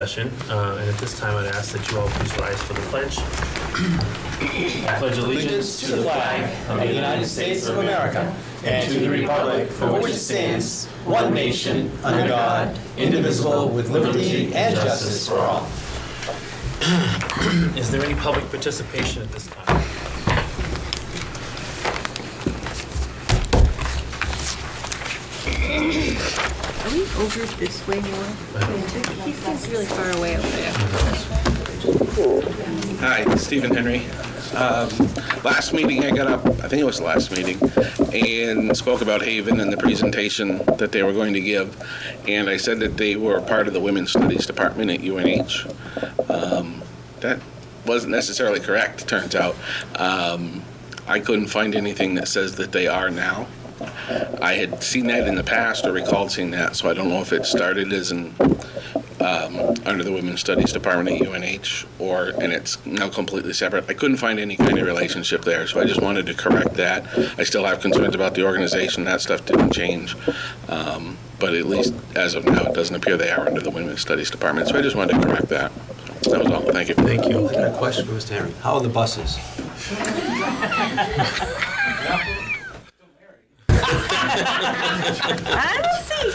Session, and at this time I'd ask that you all please rise for the pledge. I pledge allegiance to the flag of the United States of America and to the republic for which it stands, one nation, under God, indivisible, with liberty and justice for all. Is there any public participation at this time? Are we over this way more? He's really far away up there. Hi, Stephen Henry. Last meeting I got up, I think it was the last meeting, and spoke about Haven and the presentation that they were going to give. And I said that they were part of the Women's Studies Department at UNH. That wasn't necessarily correct, turns out. I couldn't find anything that says that they are now. I had seen that in the past or recalled seeing that, so I don't know if it started as under the Women's Studies Department at UNH and it's now completely separate. I couldn't find any kind of relationship there, so I just wanted to correct that. I still have concerns about the organization. That stuff didn't change, but at least as of now, it doesn't appear they are under the Women's Studies Department, so I just wanted to correct that. That was all. Thank you. Thank you. I got a question for Mr. Henry. How are the buses? I don't see.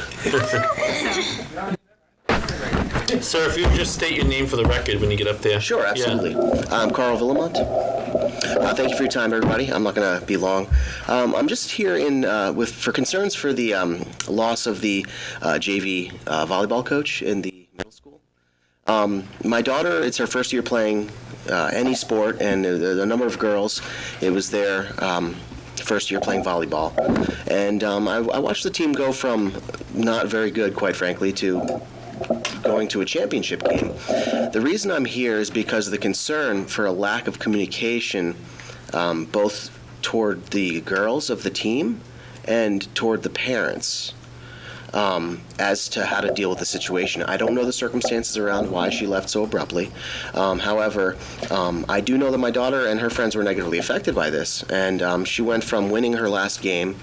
Sir, if you would just state your name for the record when you get up there. Sure, absolutely. Yeah. I'm Carl Villamont. Thank you for your time, everybody. I'm not going to be long. I'm just here for concerns for the loss of the JV volleyball coach in the middle school. My daughter, it's her first year playing any sport, and the number of girls, it was their first year playing volleyball. And I watched the team go from not very good, quite frankly, to going to a championship game. The reason I'm here is because of the concern for a lack of communication, both toward the girls of the team and toward the parents, as to how to deal with the situation. I don't know the circumstances around why she left so abruptly. However, I do know that my daughter and her friends were negatively affected by this, and she went from winning her last game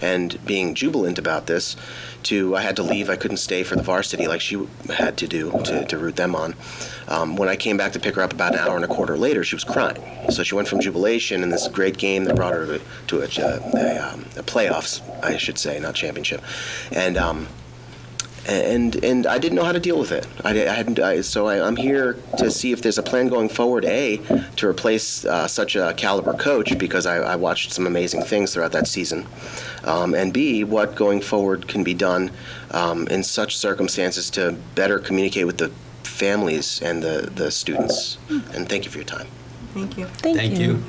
and being jubilant about this to I had to leave, I couldn't stay for the varsity like she had to do to root them on. When I came back to pick her up about an hour and a quarter later, she was crying. So she went from jubilation in this great game that brought her to a playoffs, I should say, not championship. And I didn't know how to deal with it. I'm here to see if there's a plan going forward, A, to replace such a caliber coach, because I watched some amazing things throughout that season, and B, what going forward can be done in such circumstances to better communicate with the families and the students. And thank you for your time. Thank you. Thank you.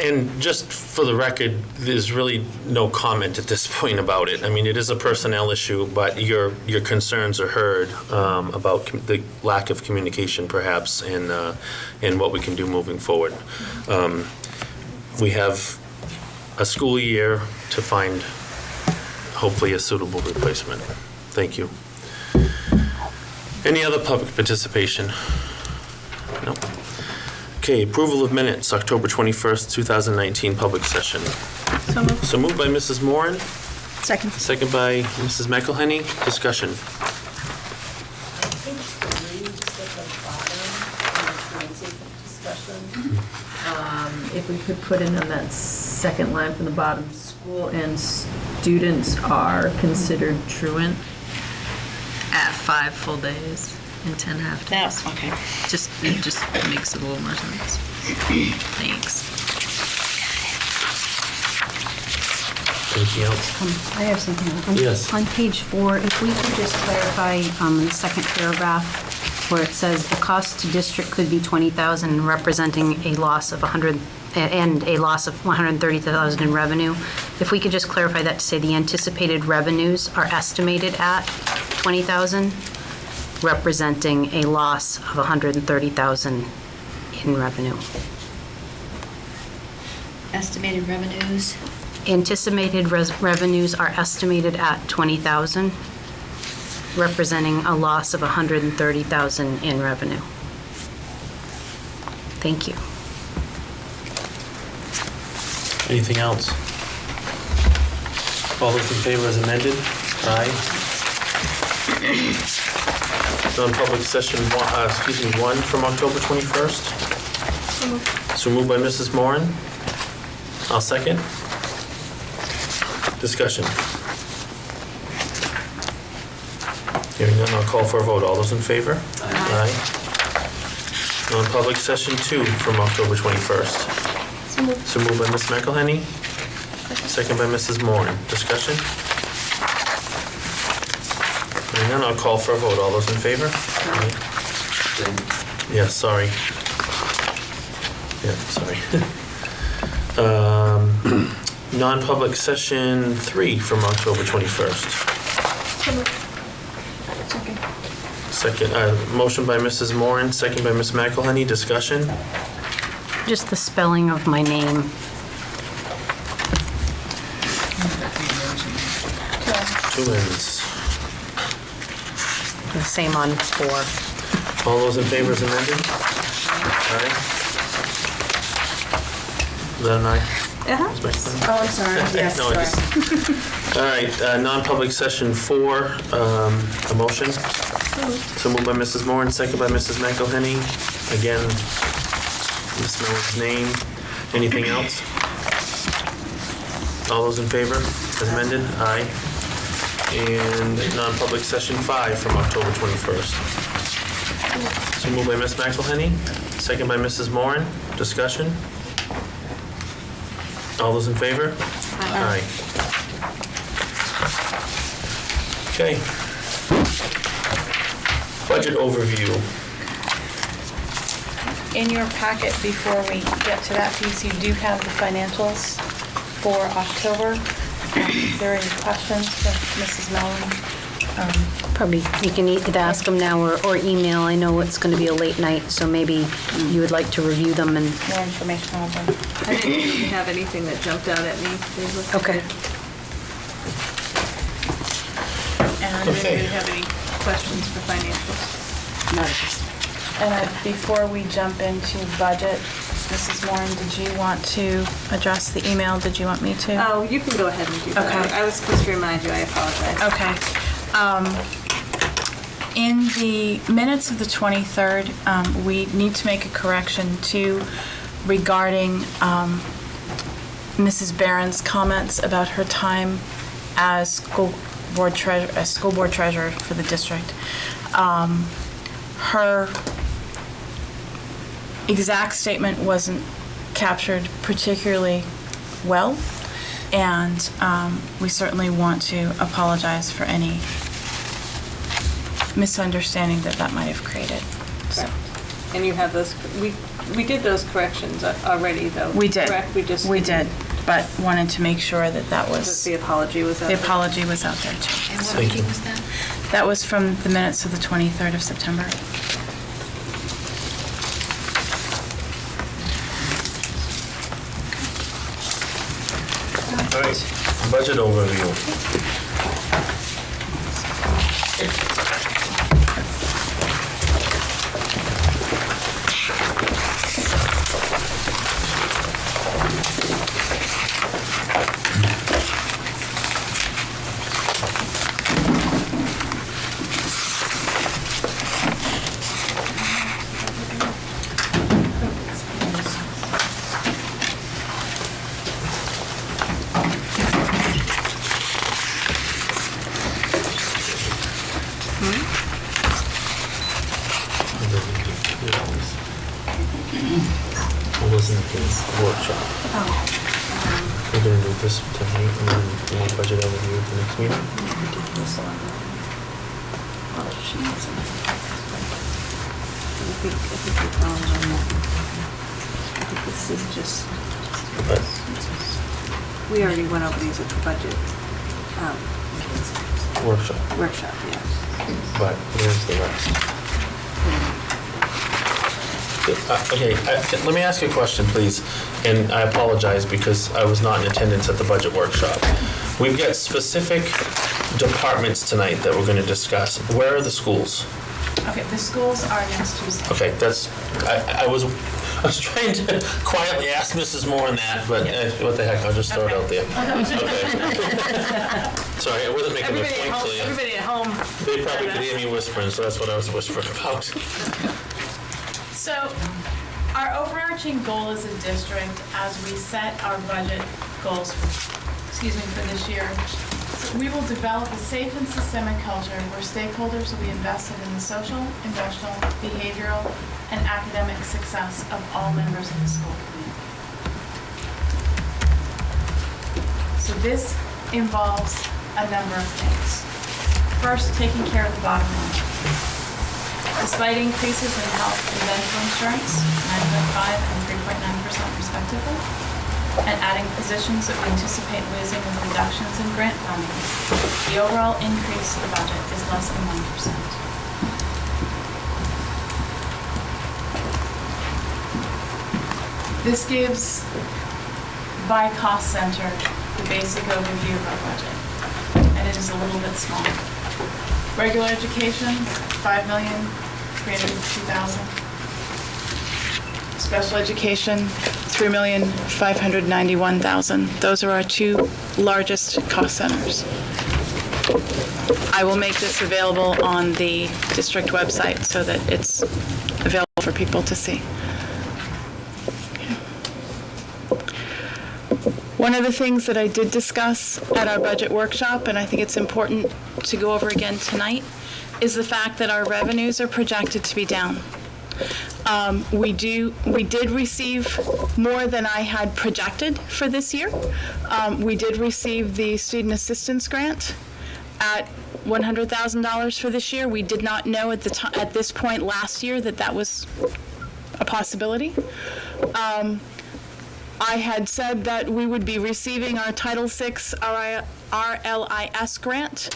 And just for the record, there's really no comment at this point about it. I mean, it is a personnel issue, but your concerns are heard about the lack of communication, perhaps, and what we can do moving forward. We have a school year to find, hopefully, a suitable replacement. Thank you. Any other public participation? No. Okay, approval of minutes, October 21st, 2019, public session. So moved. So moved by Mrs. Moran, Second. second by Mrs. McElhenney. Discussion. Page 3, just at the bottom, in the transit discussion. If we could put in on that second line from the bottom, school and students are considered truant at 5 full days and 10 half days. That's okay. It just makes it a little more sense. Thanks. Anything else? I have something. Yes. On page 4, if we could just clarify in the second paragraph where it says the cost to district could be $20,000, representing a loss of $130,000 in revenue. If we could just clarify that to say the anticipated revenues are estimated at $20,000, representing a loss of $130,000 in revenue. Estimated revenues. Anticipated revenues are estimated at $20,000, representing a loss of $130,000 in revenue. Thank you. Anything else? All those in favor as amended? Aye. Non-public session, one from October 21st. So moved by Mrs. Moran. I'll second. Discussion. Hearing none, I'll call for a vote. All those in favor? Aye. Non-public session 2 from October 21st. So moved by Ms. McElhenney. Second by Mrs. Moran. Discussion? Hearing none, I'll call for a vote. All those in favor? Aye. Yeah, sorry. Yeah, sorry. Non-public session 3 from October 21st. Second, motion by Mrs. Moran, second by Ms. McElhenney. Discussion? Just the spelling of my name. Two ends. The same on 4. All those in favor as amended? Aye. Is that an aye? Uh-huh. Ms. McElhenney? Oh, I'm sorry. Yes, No, I sorry. just- All right, non-public session 4, a motion. So moved by Mrs. Moran, second by Mrs. McElhenney. Again, Ms. Miller's name. Anything else? All those in favor as amended? Aye. And non-public session 5 from October 21st. So moved by Ms. McElhenney, second by Mrs. Moran. Discussion? All those in favor? Aye. Okay. Budget overview. In your packet, before we get to that piece, you do have the financials for October. If there are any questions for Mrs. Mellon? Probably, you can either ask them now or email. I know it's going to be a late night, so maybe you would like to review them and... More information on them. I didn't really have anything that jumped out at me. They looked Okay. good. And Okay. do you have any questions for financials? And before we jump into budget, Mrs. Moran, did you want to address the email? Did you want me to? Oh, you can go ahead and do that. Okay. I was supposed to remind you, I apologize. Okay. In the minutes of the 23rd, we need to make a correction too regarding Mrs. Barron's comments about her time as school board treasurer for the district. Her exact statement wasn't captured particularly well, and we certainly want to apologize for any misunderstanding that might have created. So, And you have those, we did those corrections already, though. we did. Correct? We did, but wanted to make sure that The apology was out the there. apology was out there too. And what Thank meeting you. was that? That was from the minutes of the 23rd of September. All right, budget overview. It wasn't the workshop. We're gonna do this tonight and then we'll budget overview at the next meeting. I think this is just, But we already went over these at the budget workshop, workshop, yeah. but where's the rest? Okay, let me ask you a question, please, and I apologize because I was not in attendance at the budget workshop. We've got specific departments tonight that we're going to discuss. Where are the schools? Okay, the schools are next Tuesday. Okay, that's, I was I was trying to quietly ask Mrs. Moore on that, but what the heck, I'll just throw it out there. Okay. Sorry, I wasn't making a point to you. Everybody at home. They probably could hear me whispering, so that's what I was whispering about. So our overarching goal as a district, as we set our budget goals, for this year, we will develop a safe and systemic culture where stakeholders will be invested in the social, emotional, behavioral, and academic success of all members of the school community. So this involves a number of things. First, taking care of the bottom line. Despite increases in health and dental insurance, 9.5 and 3.9% respectively, and adding positions that we anticipate losing with reductions in grant funding, the overall increase to the budget is less than 1%. This gives, by cost center, the basic overview of our budget, and it is a little bit small. Regular education, $5,352,000. Special education, $3,591,000. Those are our two largest cost centers. I will make this available on the district website so that it's available for people to see. One of the things that I did discuss at our budget workshop, and I think it's important to go over again tonight, is the fact that our revenues are projected to be down. We did receive more than I had projected for this year. We did receive the student assistance grant at $100,000 for this year. We did not know at this point last year that was a possibility. I had said that we would be receiving our Title VI RLIS grant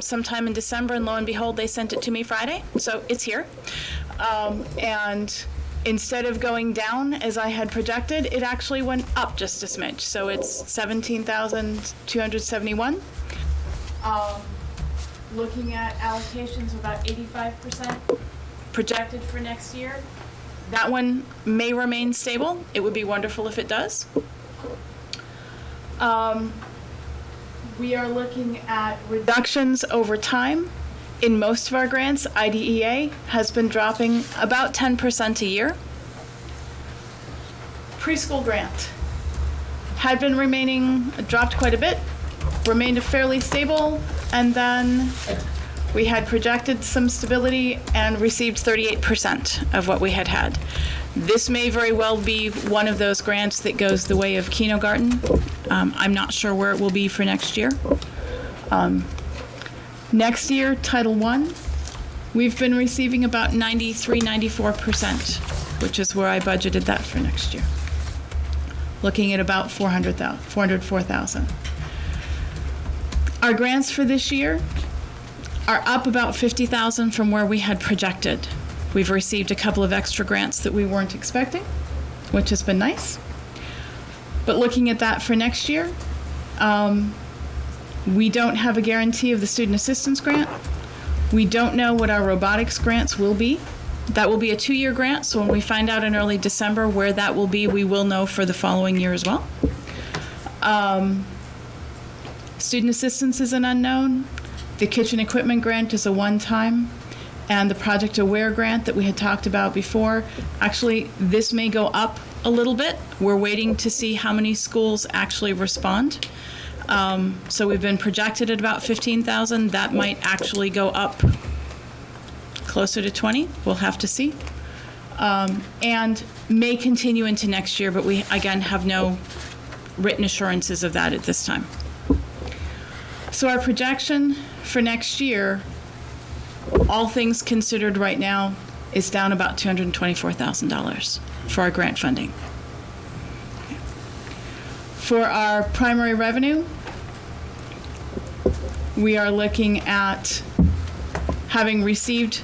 sometime in December, and lo and behold, they sent it to me Friday, so it's here. And instead of going down as I had projected, it actually went up just a smidge, so it's $17,271. Looking at allocations, about 85% projected for next year. That one may remain stable. It would be wonderful if it does. We are looking at reductions over time. In most of our grants, IDEA has been dropping about 10% a year. Preschool grant had been dropped quite a bit, remained fairly stable, and then we had projected some stability and received 38% of what we had had. This may very well be one of those grants that goes the way of kindergarten. I'm not sure where it will be for next year. Next year, Title I, we've been receiving about 94%, which is where I budgeted that for next year. Looking at about $404,000. Our grants for this year are up about $50,000 from where we had projected. We've received a couple of extra grants that we weren't expecting, which has been nice. But looking at that for next year, we don't have a guarantee of the student assistance grant. We don't know what our robotics grants will be. That will be a 2-year grant, so when we find out in early December where that will be, we will know for the following year as well. Student assistance is an unknown. The kitchen equipment grant is a one-time, and the Project Aware grant that we had talked about before, actually, this may go up a little bit. We're waiting to see how many schools actually respond. So we've been projected at about 15,000. That might actually go up closer to 20. We'll have to see. And may continue into next year, but we, again, have no written assurances of that at this time. So our projection for next year, all things considered right now, is down about $224,000 for our grant funding. For our primary revenue, we are looking at having received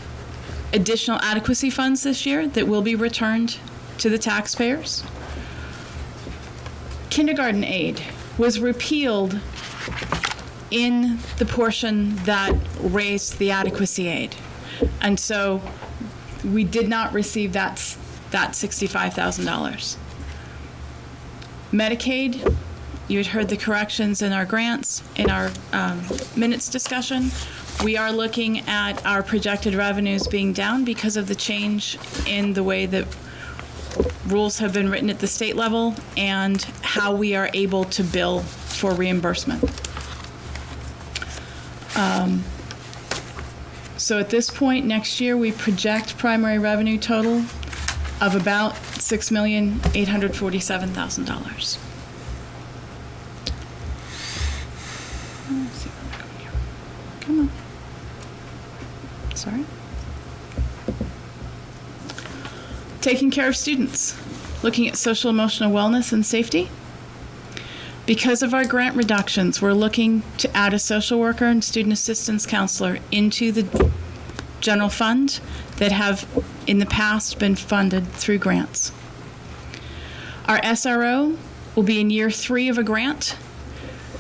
additional adequacy funds this year that will be returned to the taxpayers. Kindergarten aid was repealed in the portion that raised the adequacy aid. And so we did not receive that that $65,000. Medicaid, you had heard the corrections in our grants, in our minutes discussion. We are looking at our projected revenues being down because of the change in the way that rules have been written at the state level and how we are able to bill for reimbursement. So at this point, next year, we project primary revenue total of about $6,847,000. Come on. Sorry. Taking care of students, looking at social emotional wellness and safety. Because of our grant reductions, we're looking to add a social worker and student assistance counselor into the general fund that have in the past been funded through grants. Our SRO will be in year 3 of a grant.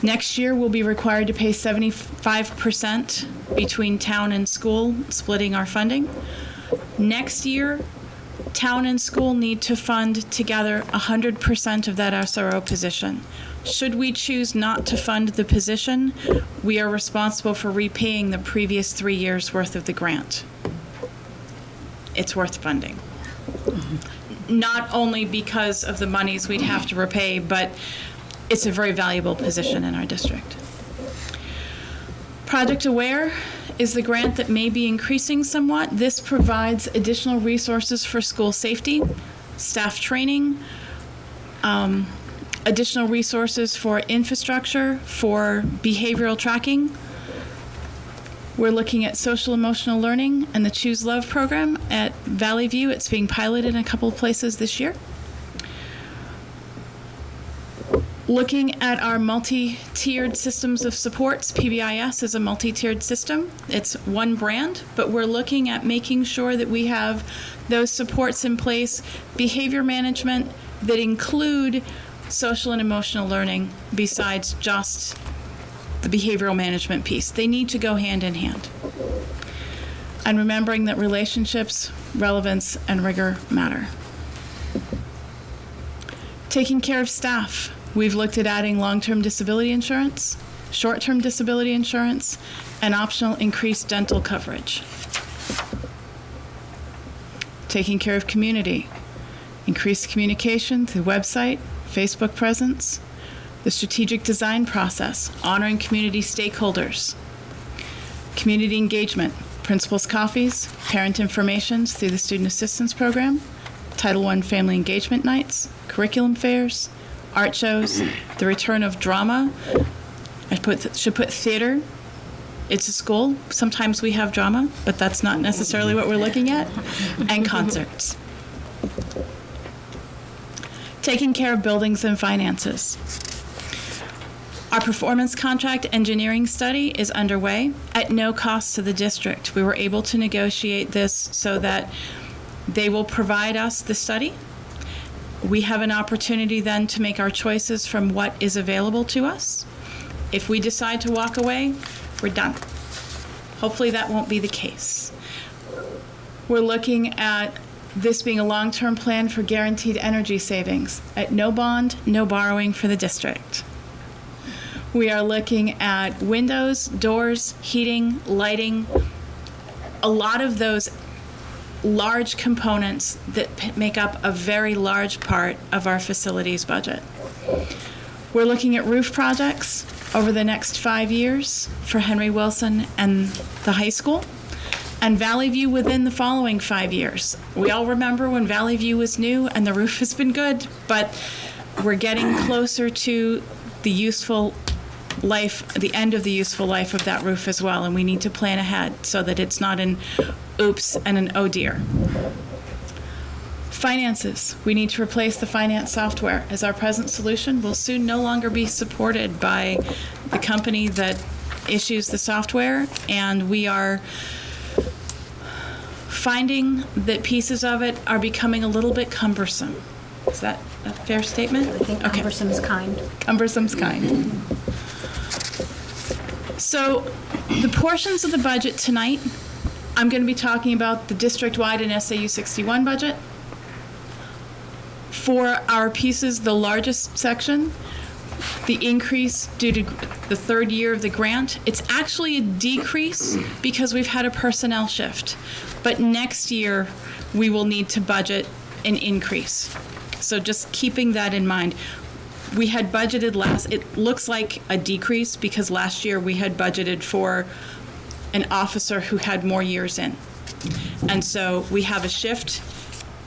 Next year, we'll be required to pay 75% between town and school, splitting our funding. Next year, town and school need to fund together 100% of that SRO position. Should we choose not to fund the position, we are responsible for repaying the previous 3 years' worth of the grant. It's worth funding. Not only because of the monies we'd have to repay, but it's a very valuable position in our district. Project Aware is the grant that may be increasing somewhat. This provides additional resources for school safety, staff training, additional resources for infrastructure, for behavioral tracking. We're looking at social emotional learning and the Choose Love program at Valley View. It's being piloted in a couple of places this year. Looking at our multi-tiered systems of supports, PBIS is a multi-tiered system. It's one brand, but we're looking at making sure that we have those supports in place, behavior management that include social and emotional learning besides just the behavioral management piece. They need to go hand in hand. And remembering that relationships, relevance, and rigor matter. Taking care of staff. We've looked at adding long-term disability insurance, short-term disability insurance, and optional increased dental coverage. Taking care of community. Increased communication through website, Facebook presence, the strategic design process, honoring community stakeholders, community engagement, principals' coffees, parent informations through the student assistance program, Title I family engagement nights, curriculum fairs, art shows, the return of drama. I should put theater. It's a school. Sometimes we have drama, but that's not necessarily what we're looking at, and concerts. Taking care of buildings and finances. Our performance contract engineering study is underway at no cost to the district. We were able to negotiate this so that they will provide us the study. We have an opportunity then to make our choices from what is available to us. If we decide to walk away, we're done. Hopefully that won't be the case. We're looking at this being a long-term plan for guaranteed energy savings at no bond, no borrowing for the district. We are looking at windows, doors, heating, lighting, a lot of those large components that make up a very large part of our facilities budget. We're looking at roof projects over the next 5 years for Henry Wilson and the high school, and Valley View within the following 5 years. We all remember when Valley View was new and the roof has been good, but we're getting closer to the useful life, the end of the useful life of that roof as well, and we need to plan ahead so that it's not an oops and an oh dear. Finances. We need to replace the finance software, as our present solution will soon no longer be supported by the company that issues the software, and we are finding that pieces of it are becoming a little bit cumbersome. Is that a fair statement? I think cumbersome's kind. Cumbersome's kind. So the portions of the budget tonight, I'm going to be talking about the district-wide and SAU 61 budget, For our pieces, the largest section, the increase due to the third year of the grant, it's actually a decrease because we've had a personnel shift. But next year, we will need to budget an increase. So just keeping that in mind. We had budgeted it looks like a decrease because last year we had budgeted for an officer who had more years in. And so we have a shift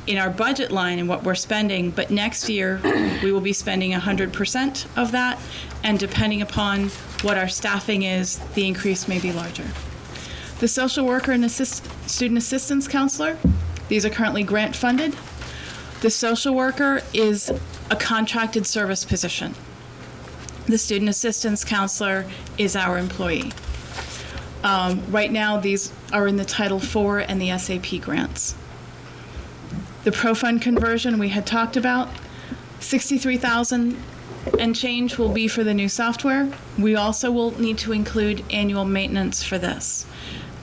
in our budget line and what we're spending, but next year we will be spending 100% of that, and depending upon what our staffing is, the increase may be larger. The social worker and student assistance counselor, these are currently grant funded. The social worker is a contracted service position. The student assistance counselor is our employee. Right now, these are in the Title IV and the SAP grants. The pro fund conversion we had talked about, $63,000 and change will be for the new software. We also will need to include annual maintenance for this,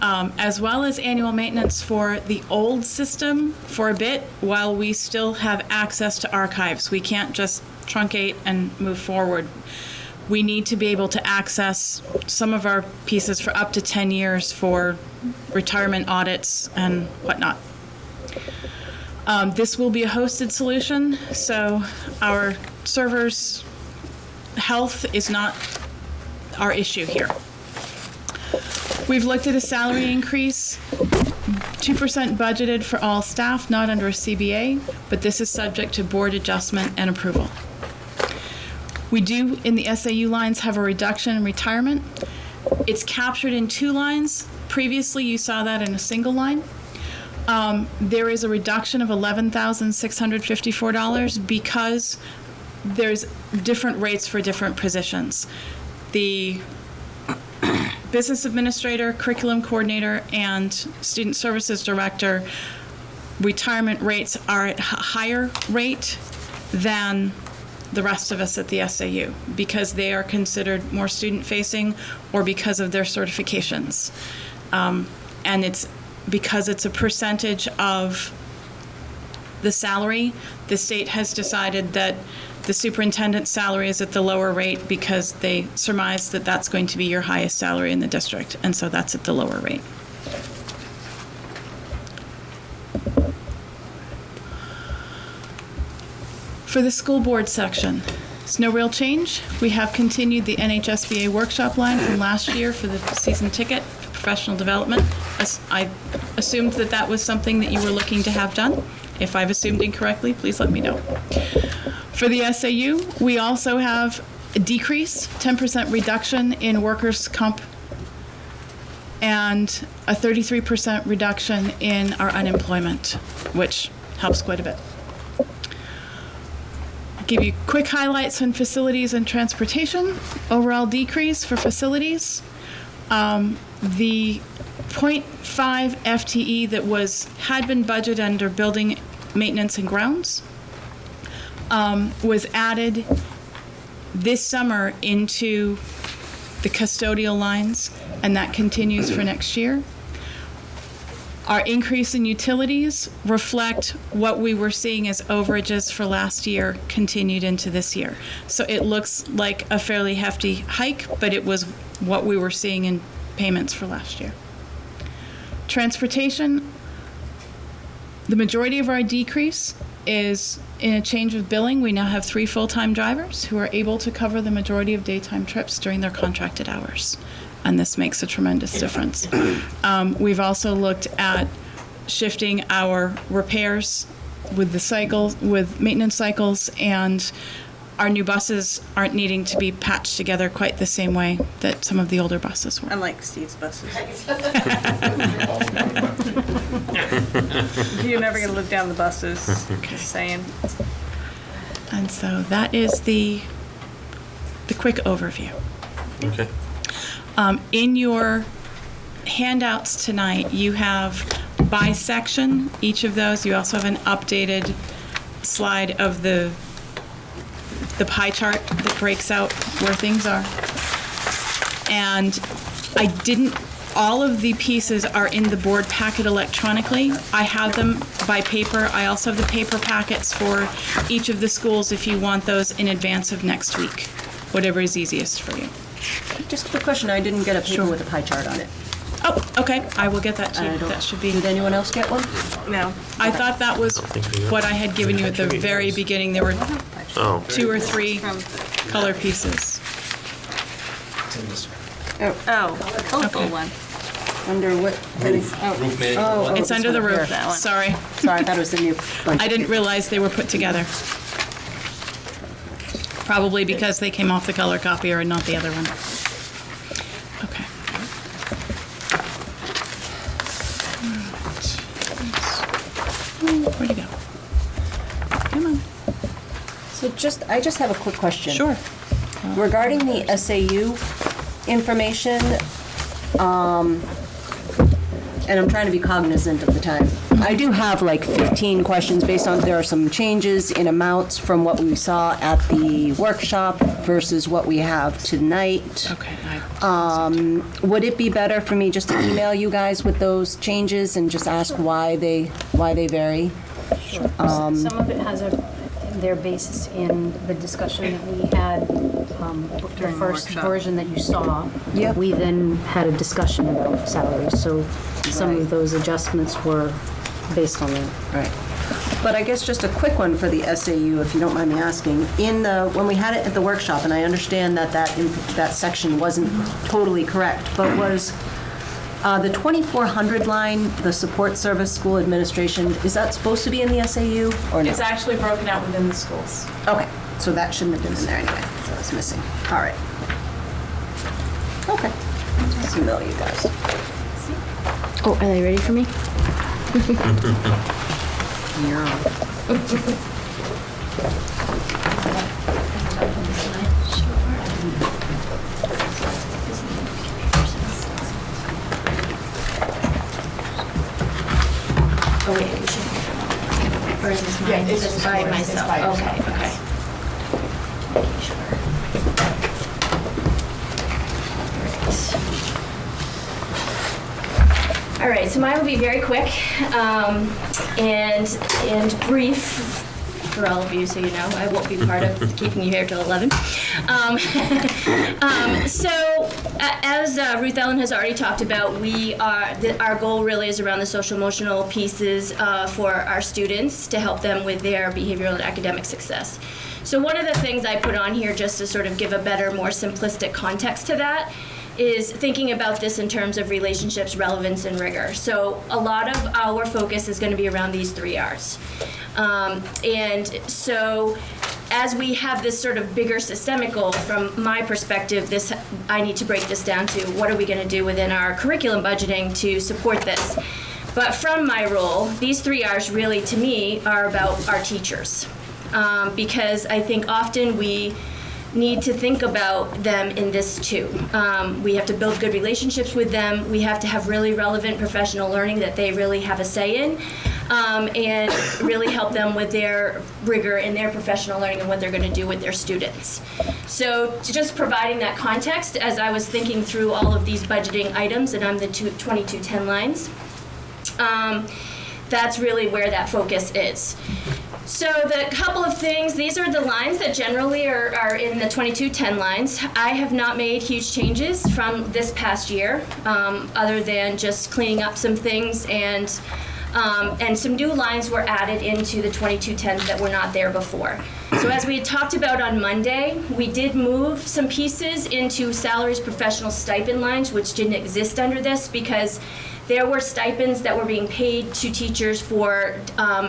as well as annual maintenance for the old system for a bit while we still have access to archives. We can't just truncate and move forward. We need to be able to access some of our pieces for up to 10 years for retirement audits and whatnot. This will be a hosted solution, so our servers' health is not our issue here. We've looked at a salary increase, 2% budgeted for all staff, not under a CBA, but this is subject to board adjustment and approval. We do, in the SAU lines, have a reduction in retirement. It's captured in 2 lines. Previously, you saw that in a single line. There is a reduction of $11,654 because there's different rates for different positions. The business administrator, curriculum coordinator, and student services director retirement rates are at a higher rate than the rest of us at the SAU because they are considered more student-facing or because of their certifications. And it's because it's a percentage of the salary, the state has decided that the superintendent's salary is at the lower rate because they surmise that that's going to be your highest salary in the district, and so that's at the lower rate. For the school board section, it's no real change. We have continued the NHSBA workshop line from last year for the season ticket for professional development. I assumed that that was something that you were looking to have done. If I've assumed incorrectly, please let me know. For the SAU, we also have a decrease, 10% reduction in workers' comp, and a 33% reduction in our unemployment, which helps quite a bit. Give you quick highlights on facilities and transportation. Overall decrease for facilities. The 0.5 FTE that had been budgeted under building maintenance and grounds was added this summer into the custodial lines, and that continues for next year. Our increase in utilities reflect what we were seeing as overages for last year continued into this year. So it looks like a fairly hefty hike, but it was what we were seeing in payments for last year. Transportation, the majority of our decrease is in a change of billing. We now have 3 full-time drivers who are able to cover the majority of daytime trips during their contracted hours. And this makes a tremendous difference. We've also looked at shifting our repairs with maintenance cycles, and our new buses aren't needing to be patched together quite the same way that some of the older buses were. Unlike Steve's buses. You're never going to look down the buses, just saying. And so that is the quick overview. Okay. In your handouts tonight, you have by section, each of those. You also have an updated slide of the pie chart that breaks out where things are. And I didn't all of the pieces are in the board packet electronically. I have them by paper. I also have the paper packets for each of the schools if you want those in advance of next week, whatever is easiest for you. Just a quick question, I didn't get a paper Sure. with a pie chart on it. Oh, okay, I will get that to I you. don't- That should be, Did anyone else get one? No. I thought that was what I had given you at the very beginning. There were Oh, 2 or 3 color pieces. Colorful one. Under what heading? Roof management. Oh, It's this under the one here. roof, sorry. Sorry, I thought it was the new bunch. I didn't realize they were put together. Probably because they came off the color copier and not the other one. Okay. Where'd he go? Come on. So I just have a quick question. Sure. Regarding the SAU information, and I'm trying to be cognizant of the time. I do have like 15 questions based on, there are some changes in amounts from what we saw at the workshop versus what we have tonight. Okay. Would it be better for me just to email you guys with those changes and just ask why they vary? Some of it has their basis in the discussion that we had, the During the first workshop. version that you saw. Yep. We then had a discussion about salaries, so some Right. of those adjustments were based on that. Right. But I guess just a quick one for the SAU, if you don't mind me asking. When we had it at the workshop, and I understand that section wasn't totally correct, but was the 2400 line, the support service school administration, is that supposed to be in the SAU or no? It's actually broken out within the schools. Okay, so that shouldn't have been in there anyway, so it's missing. All right. Okay. Just email you guys. Oh, are they ready for me? Oh, wait, we should. Or is this mine? Yeah, it's Just just by yours. It's myself? by yourself. Okay, okay. Making sure. All right, so mine will be very quick and brief for all of you, so you know. I won't be part of keeping you here till 11. So, as Ruth Ellen has already talked about, our goal really is around the social emotional pieces for our students to help them with their behavioral and academic success. So one of the things I put on here just to sort of give a better, more simplistic context to that is thinking about this in terms of relationships, relevance, and rigor. So a lot of our focus is going to be around these 3 R's. And so as we have this sort of bigger systemic goal, from my perspective, I need to break this down to what are we going to do within our curriculum budgeting to support this. But from my role, these 3 R's really, to me, are about our teachers. Because I think often we need to think about them in this too. We have to build good relationships with them. We have to have really relevant professional learning that they really have a say in, and really help them with their rigor in their professional learning and what they're going to do with their students. So just providing that context as I was thinking through all of these budgeting items, and I'm the 2210 lines, that's really where that focus is. So the couple of things, these are the lines that generally are in the 2210 lines. I have not made huge changes from this past year, other than just cleaning up some things, and some new lines were added into the 2210s that were not there before. So as we had talked about on Monday, we did move some pieces into salaries professional stipend lines, which didn't exist under this, because there were stipends that were being paid to teachers for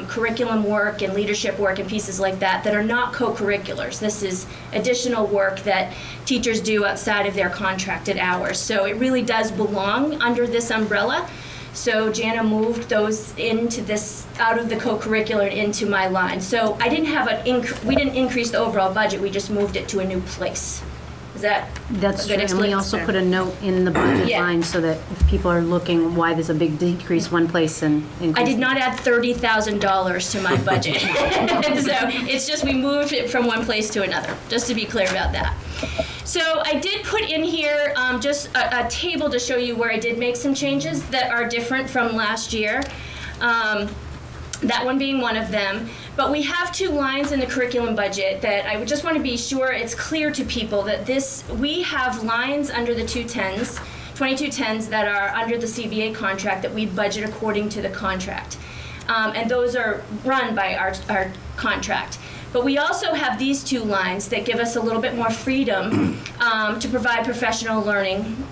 curriculum work and leadership work and pieces like that are not co-curriculars. This is additional work that teachers do outside of their contracted hours. So it really does belong under this umbrella. So Jana moved those into this, out of the co-curricular into my line. So I didn't have we didn't increase the overall budget, we just moved it to a new place. Is that That's a true, good and we explanation? also put a note in the budget Yeah. line so that if people are looking why there's a big decrease one place and increase. I did not add $30,000 to my budget. So it's just we moved it from one place to another, just to be clear about that. So I did put in here just a table to show you where I did make some changes that are different from last year. That one being one of them. But we have 2 lines in the curriculum budget that I would just want to be sure it's clear to people that we have lines under the 2210s that are under the CBA contract that we budget according to the contract. And those are run by our contract. But we also have these 2 lines that give us a little bit more freedom to provide professional learning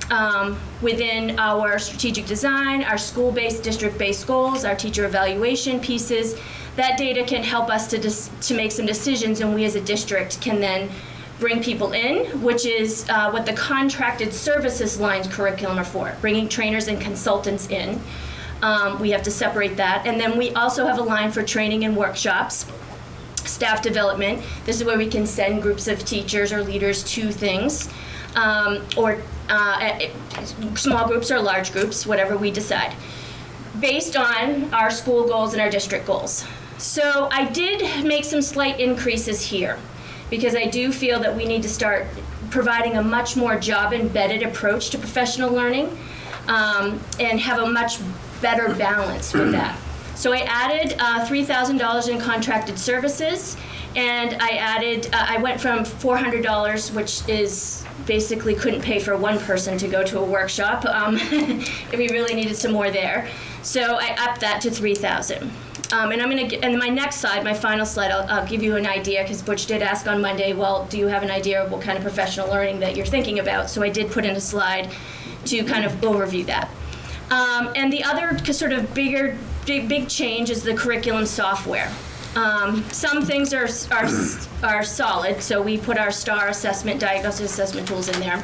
within our strategic design, our school-based, district-based goals, our teacher evaluation pieces. That data can help us to make some decisions, and we as a district can then bring people in, which is what the contracted services lines curriculum are for, bringing trainers and consultants in. We have to separate that. And then we also have a line for training and workshops. Staff development. This is where we can send groups of teachers or leaders to things, or small groups or large groups, whatever we decide, based on our school goals and our district goals. So I did make some slight increases here because I do feel that we need to start providing a much more job-embedded approach to professional learning and have a much better balance with that. So I added $3,000 in contracted services, and I went from $400, which is basically couldn't pay for one person to go to a workshop if we really needed some more there. So I upped that to $3,000. And my next slide, my final slide, I'll give you an idea, because Butch did ask on Monday, well, do you have an idea of what kind of professional learning that you're thinking about? So I did put in a slide to kind of overview that. And the other sort of big change is the curriculum software. Some things are solid, so we put our STAR assessment, diagnostic assessment tools in there.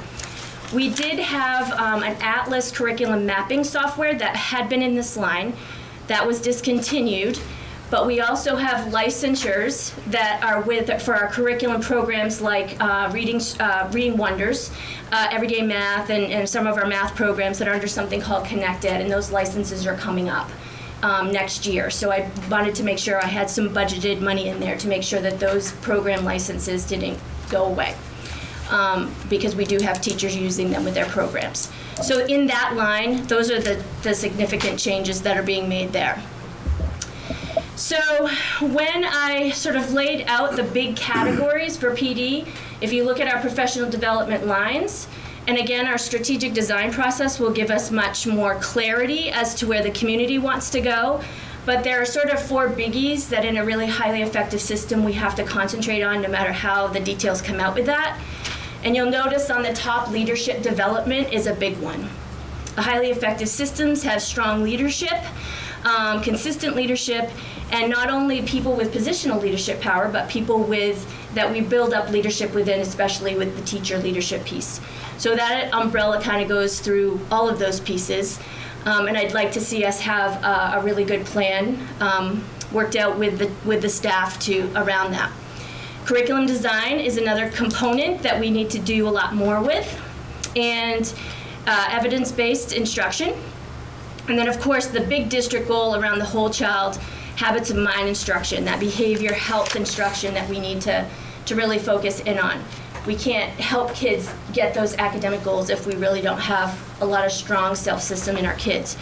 We did have an Atlas curriculum mapping software that had been in this line. That was discontinued, but we also have licensures that are for our curriculum programs like Reading Wonders, Everyday Math, and some of our math programs that are under something called Connect Ed, and those licenses are coming up next year. So I wanted to make sure I had some budgeted money in there to make sure that those program licenses didn't go away, because we do have teachers using them with their programs. So in that line, those are the significant changes that are being made there. So when I sort of laid out the big categories for PD, if you look at our professional development lines, and again, our strategic design process will give us much more clarity as to where the community wants to go. But there are sort of 4 biggies that in a really highly effective system we have to concentrate on, no matter how the details come out with that. And you'll notice on the top, leadership development is a big one. Highly effective systems have strong leadership, consistent leadership, and not only people with positional leadership power, but people that we build up leadership within, especially with the teacher leadership piece. So that umbrella kind of goes through all of those pieces. And I'd like to see us have a really good plan worked out with the staff around that. Curriculum design is another component that we need to do a lot more with, and evidence-based instruction. And then, of course, the big district goal around the whole child habits of mind instruction, that behavior health instruction that we need to really focus in on. We can't help kids get those academic goals if we really don't have a lot of strong self-system in our kids,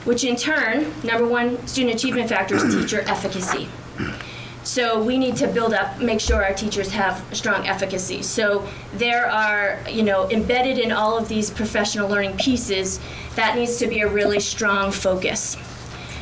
which in turn, number 1 student achievement factor is teacher efficacy. So we need to make sure our teachers have strong efficacy. So there are, embedded in all of these professional learning pieces, that needs to be a really strong focus.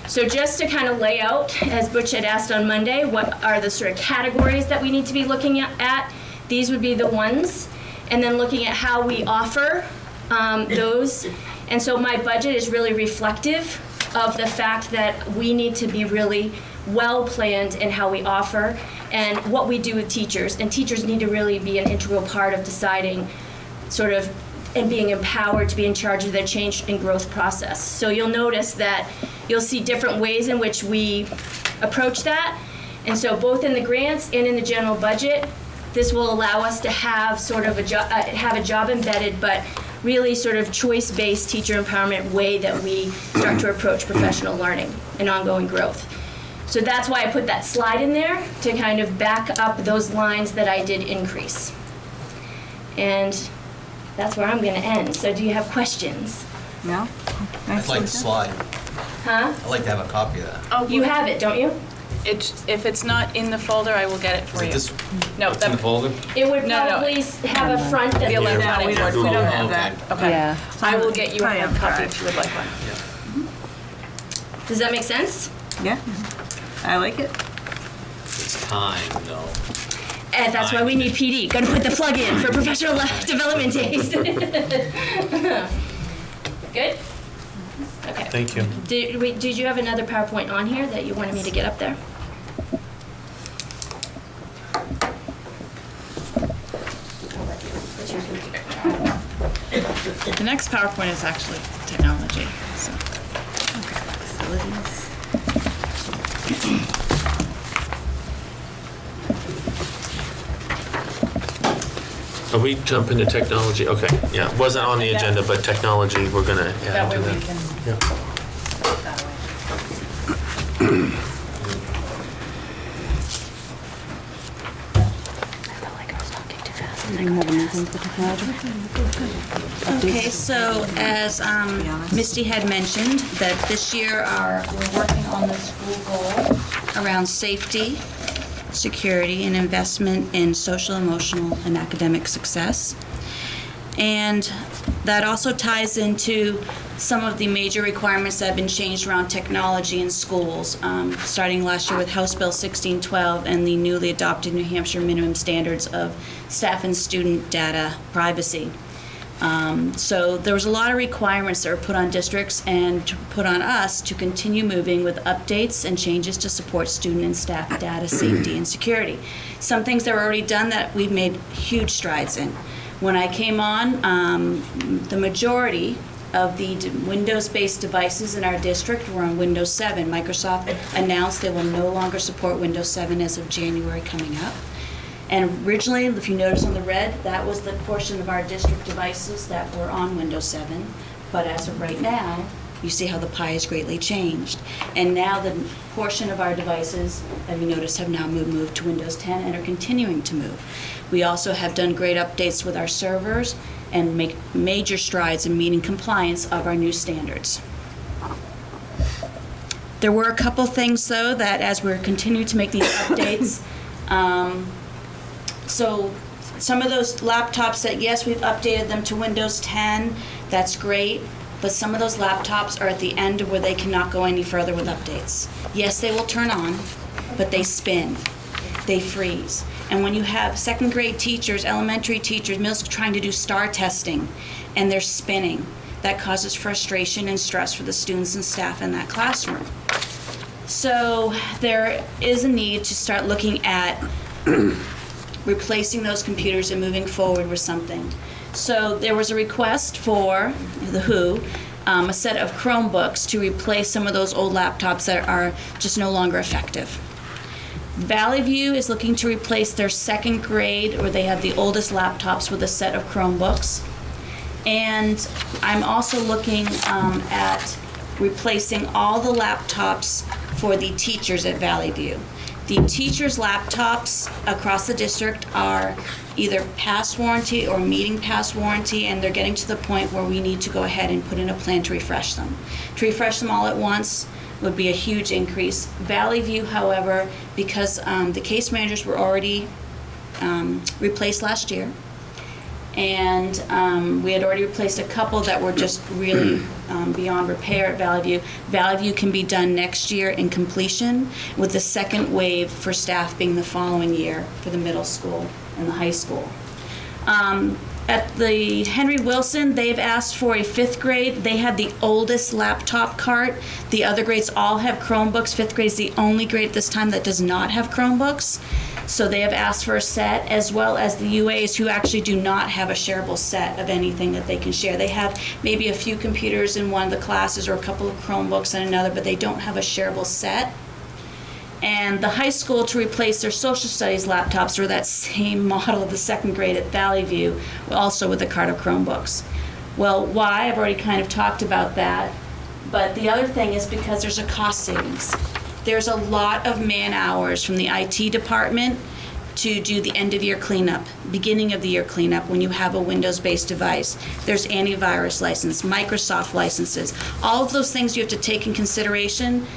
So just to kind of lay out, as Butch had asked on Monday, what are the sort of categories that we need to be looking at? These would be the ones. And then looking at how we offer those. And so my budget is really reflective of the fact that we need to be really well planned in how we offer and what we do with teachers. And teachers need to really be an integral part of deciding and being empowered to be in charge of their change and growth process. So you'll notice that you'll see different ways in which we approach that. And so both in the grants and in the general budget, this will allow us to have have a job embedded, but really sort of choice-based teacher empowerment way that we start to approach professional learning and ongoing growth. So that's why I put that slide in there, to kind of back up those lines that I did increase. And that's where I'm going to end. So do you have questions? No? I'd like the slide. Huh? I'd like to have a copy of that. Oh, You have it, don't you? If it's not in the folder, I will get it Is for it you. this, No, what's in the folder? It would No, no. probably have a front that The electronic we don't one. have that. Okay. Yeah. I will get you a Probably hard on copy Drive. if you would like one. Does that make sense? Yeah, I like it. It's time, though. And that's why we need PD. Got to put the plug in for professional development days. Good? Okay. Thank you. Did you have another PowerPoint on here that you wanted me to get up there? What's your computer? The next PowerPoint is actually technology, so. Are we jumping to technology? Okay, yeah, wasn't on the agenda, but technology, we're gonna add That way to we that. can. Yeah. That way. Okay, so as Misty had mentioned, that this year we're working on the school goal around safety, security, and investment in social, emotional, and academic success. And that also ties into some of the major requirements that have been changed around technology in schools, starting last year with House Bill 1612 and the newly adopted New Hampshire minimum standards of staff and student data privacy. So there was a lot of requirements that were put on districts and put on us to continue moving with updates and changes to support student and staff data safety and security. Some things that were already done that we've made huge strides in. When I came on, the majority of the Windows-based devices in our district were on Windows 7. Microsoft announced they will no longer support Windows 7 as of January coming up. And originally, if you notice on the red, that was the portion of our district devices that were on Windows 7. But as of right now, you see how the pie has greatly changed. And now the portion of our devices, have you noticed, have now moved to Windows 10 and are continuing to move. We also have done great updates with our servers and make major strides in meeting compliance of our new standards. There were a couple things, though, that as we're continuing to make these updates, so some of those laptops that, yes, we've updated them to Windows 10, that's great, but some of those laptops are at the end where they cannot go any further with updates. Yes, they will turn on, but they spin, they freeze. And when you have second grade teachers, elementary teachers, middle school trying to do STAR testing, and they're spinning, that causes frustration and stress for the students and staff in that classroom. So there is a need to start looking at replacing those computers and moving forward with something. So there was a request for the WHO, a set of Chromebooks to replace some of those old laptops that are just no longer effective. Valley View is looking to replace their second grade, or they have the oldest laptops, with a set of Chromebooks. And I'm also looking at replacing all the laptops for the teachers at Valley View. The teachers' laptops across the district are either past warranty or meeting past warranty, and they're getting to the point where we need to go ahead and put in a plan to refresh them. To refresh them all at once would be a huge increase. Valley View, however, because the case managers were already replaced last year, and we had already replaced a couple that were just really beyond repair at Valley View. Valley View can be done next year in completion, with the second wave for staff being the following year for the middle school and the high school. At the Henry Wilson, they've asked for a fifth grade. They had the oldest laptop cart. The other grades all have Chromebooks. Fifth grade is the only grade at this time that does not have Chromebooks. So they have asked for a set, as well as the UAs, who actually do not have a shareable set of anything that they can share. They have maybe a few computers in one of the classes or a couple of Chromebooks in another, but they don't have a shareable set. And the high school, to replace their social studies laptops, or that same model of the second grade at Valley View, also with a cart of Chromebooks. Well, why? I've already kind of talked about that. But the other thing is because there's a cost savings. There's a lot of man hours from the IT department to do the end-of-year cleanup, beginning of the year cleanup when you have a Windows-based device. There's antivirus license, Microsoft licenses. All of those things you have to take in consideration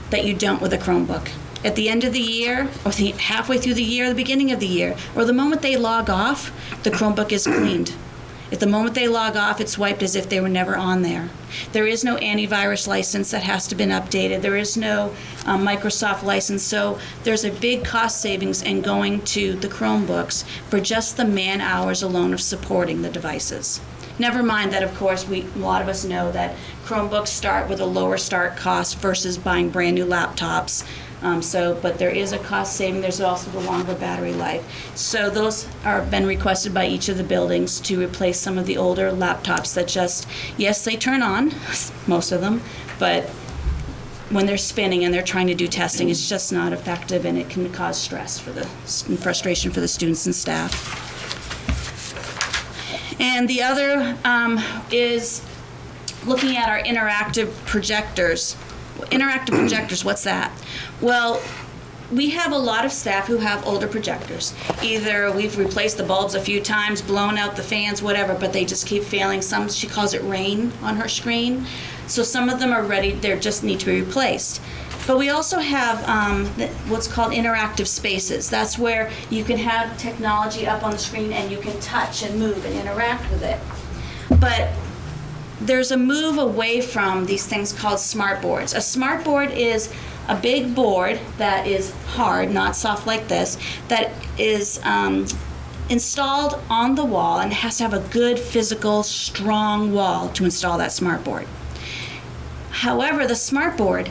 that you don't with a Chromebook. At the end of the year, or halfway through the year, the beginning of the year, or the moment they log off, the Chromebook is cleaned. At the moment they log off, it's wiped as if they were never on there. There is no antivirus license that has to be updated. There is no Microsoft license. So there's a big cost savings in going to the Chromebooks for just the man hours alone of supporting the devices. Never mind that, of course, a lot of us know that Chromebooks start with a lower start cost versus buying brand new laptops. But there is a cost saving. There's also the longer battery life. So those are been requested by each of the buildings to replace some of the older laptops that just, yes, they turn on, most of them, but when they're spinning and they're trying to do testing, it's just not effective, and it can cause stress and frustration for the students and staff. And the other is looking at our interactive projectors. Interactive projectors, what's that? Well, we have a lot of staff who have older projectors. Either we've replaced the bulbs a few times, blown out the fans, whatever, but they just keep failing. Some, she calls it rain on her screen. So some of them are ready, they just need to be replaced. But we also have what's called interactive spaces. That's where you can have technology up on the screen and you can touch and move and interact with it. But there's a move away from these things called smart boards. A smart board is a big board that is hard, not soft like this, that is installed on the wall, and it has to have a good physical, strong wall to install that smart board. However, the smart board